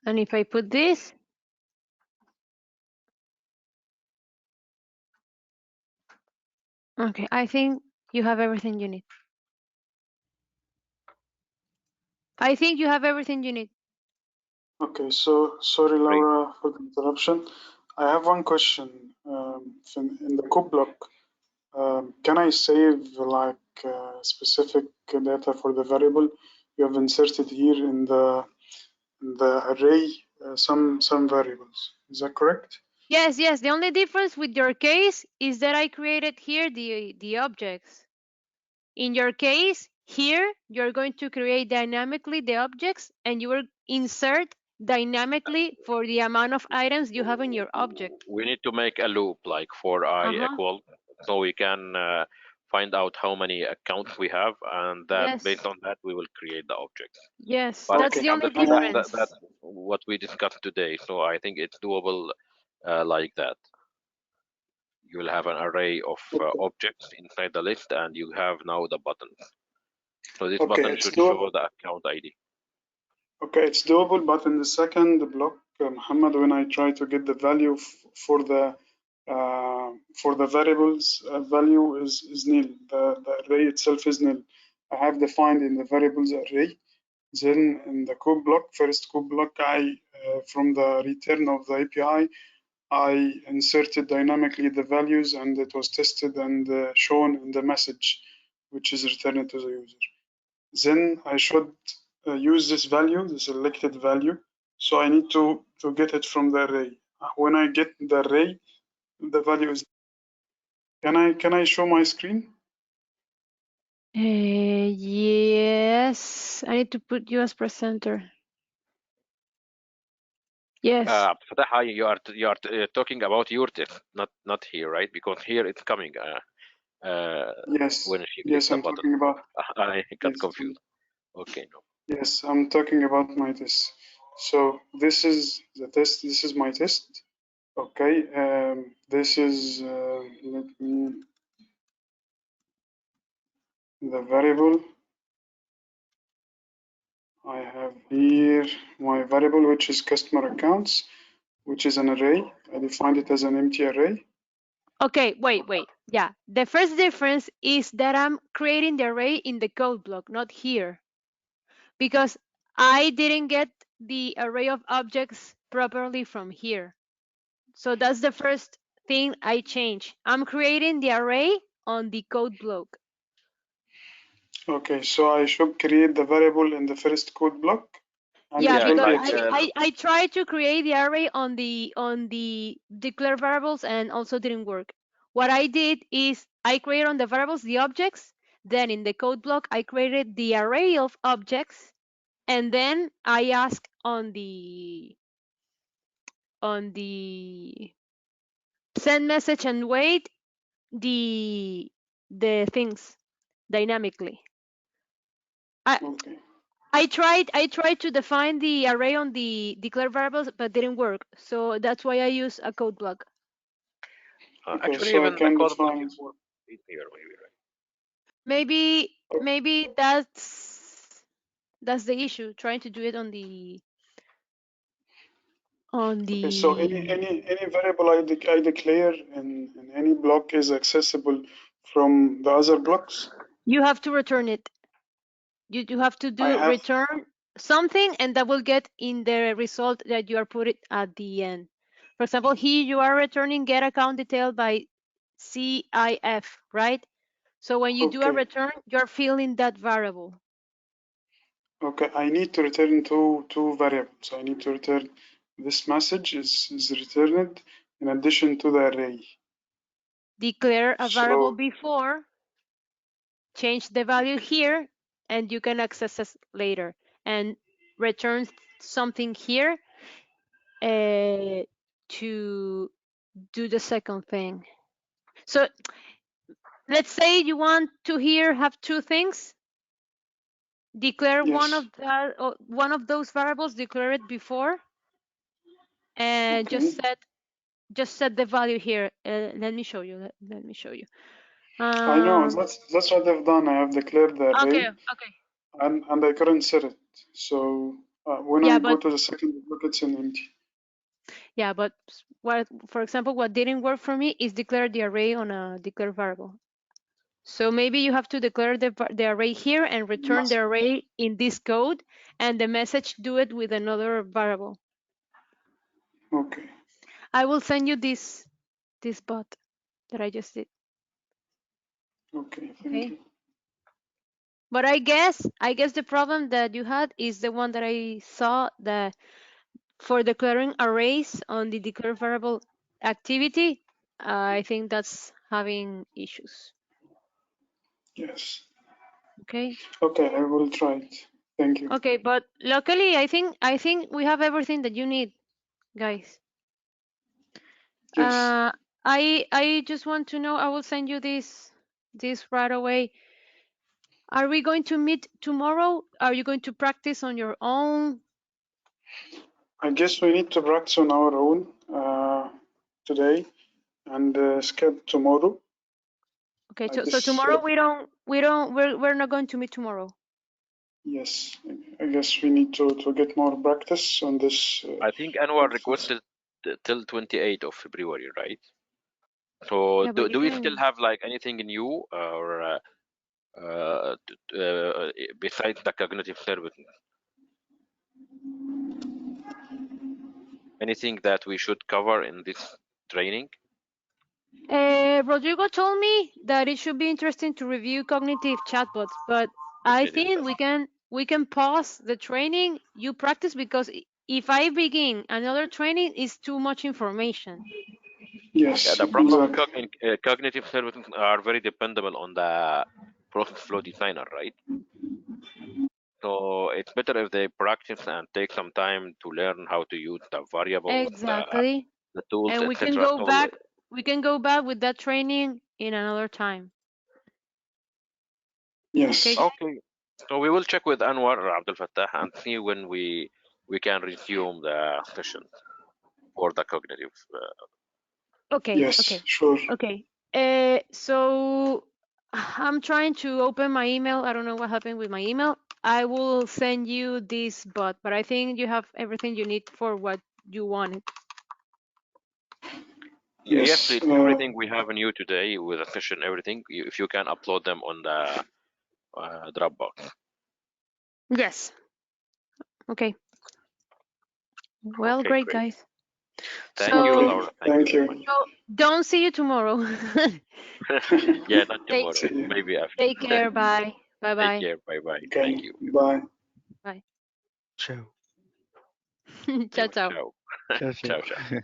and if I put this, okay, I think you have everything you need. I think you have everything you need. Okay, so sorry, Great. Laura, for the interruption. I have one question. In the code block, can I save like specific data for the variable you have inserted here in the array? Some variables. Is that correct? Yes, yes. The only difference with your case is that I created here the objects. In your case, here you're going to create dynamically the objects and you will insert dynamically for the amount of items you have in your object. We need to make a loop like for I equal, so we can find out how many accounts we have, and that Yes. based on that we will create the objects. Yes, But that's Okay. the only that's difference. that's what we discussed today. So I think it's doable like that. You will have an array of objects inside the list, and you have now the buttons. So this Okay, button it's should doable. show the account ID. Okay, it's doable, but in the second block, Muhammad, when I try to get the value for the variables, value is nil. The array itself is nil. I have defined in the variables array. Then in the code block, first code block, I from the return of the API, I inserted dynamically the values, and it was tested and shown in the message, which is returned to the user. Then I should use this value, the selected value. So I need to get it from the array. When I get the array, the value is. Can I show my screen? Yes, I need to put you as presenter. Yes. Fatah, you are talking about your test, not here, right? Because here it's coming Yes. when she clicks Yes, the I'm button. talking about. I got Yes, confused. Okay, no. yes, I'm talking about my test. So this is the test. This is my test. Okay. This is let me the variable. I have here my variable, which is customer accounts, which is an array. I defined it as an empty array. Okay, wait. Yeah, the first difference is that I'm creating the array in the code block, not here. Because I didn't get the array of objects properly from here. So that's the first thing I change. I'm creating the array on the code block. Okay, so I should create the variable in the first code block. And yeah, it will because be I tried to create the array on the declare variables and also didn't work. What I did is I created on the variables the objects, then in the code block I created the array of objects, and then I asked on the send message and wait the things dynamically. okay. I tried to define the array on the declare variables, but didn't work. So that's why I use a code block. Okay, Actually, so I even the can code block define is it. more easier, maybe, right? Maybe that's the issue. Trying to do it on the Okay, so any variable I declare in any block is accessible from the other blocks. You have to return it. You have to I do have return something, and that will get in the result that you are put it at the end. For example, here you are returning get account detail by CIF, right? So when you do a Okay. return, you're filling that variable. Okay, I need to return two variables. I need to return this message is returned in addition to the array. Declare a variable So before, change the value here, and you can access it later. And return something here to do the second thing. So let's say you want to here have two things. Declare yes. one of those variables, declare it before, and Okay. just set the value here. Let me show you. Let me show you. I know that's what I've done. I have declared the array Okay. and I couldn't set it. So when Yeah, I go but to the second block, it's an empty. yeah, but what, for example, what didn't work for me is declare the array on a declare variable. So maybe you have to declare the array here and return the array in this code, and the message do it with another variable. Okay. I will send you this bot that I just did. Okay. Thank you. But I guess the problem that you had is the one that I saw, that for declaring arrays on the declare variable activity, I think that's having issues. Yes. Okay. Okay, I will try it. Thank you. Okay, but luckily, I think we have everything that you need, guys. Yes. I just want to know. I will send you this right away. Are we going to meet tomorrow? Are you going to practice on your own? I guess we need to practice on our own today and skip tomorrow. Okay, I so guess, tomorrow we're not going to meet tomorrow. yes, I guess we need to get more practice on this. I think Anwar requested till 28th of February, right? So Yeah, but do we still have like anything new or besides the cognitive service? Anything that we should cover in this training? Rodrigo told me that it should be interesting to review cognitive chatbots, but I think we can pause the training. You practice, because if I begin another training, it's too much information. Yes, Yeah, the problem exactly. cognitive services are very dependable on the process flow designer, right? So it's better if they practice and take some time to learn how to use the variables, Exactly. the tools, And we can etc. go So back. We can go back with that training in another time. Yes. okay. So we will check with Anwar Abdel Fattah and see when we can resume the session for the cognitive. Okay. Yes, sure. Okay. So I'm trying to open my email. I don't know what happened with my email. I will send you this bot, but I think you have everything you need for what you wanted. Yes, Yes. please. Everything we have in you today with the session, everything. If you can upload them on the Dropbox. Yes. Okay. Well, Okay, great, great. guys. Thank you, So, Okay. Laura. Thank you Thank very you. much. don't see you tomorrow. Yeah, not take tomorrow. See you. Maybe after. take care. Bye. Bye. Take Bye. care. Bye bye. Thank Okay. you. Bye. Bye. Ciao. Ciao. Ciao. Ciao. Ciao, Ciao, ciao. ciao.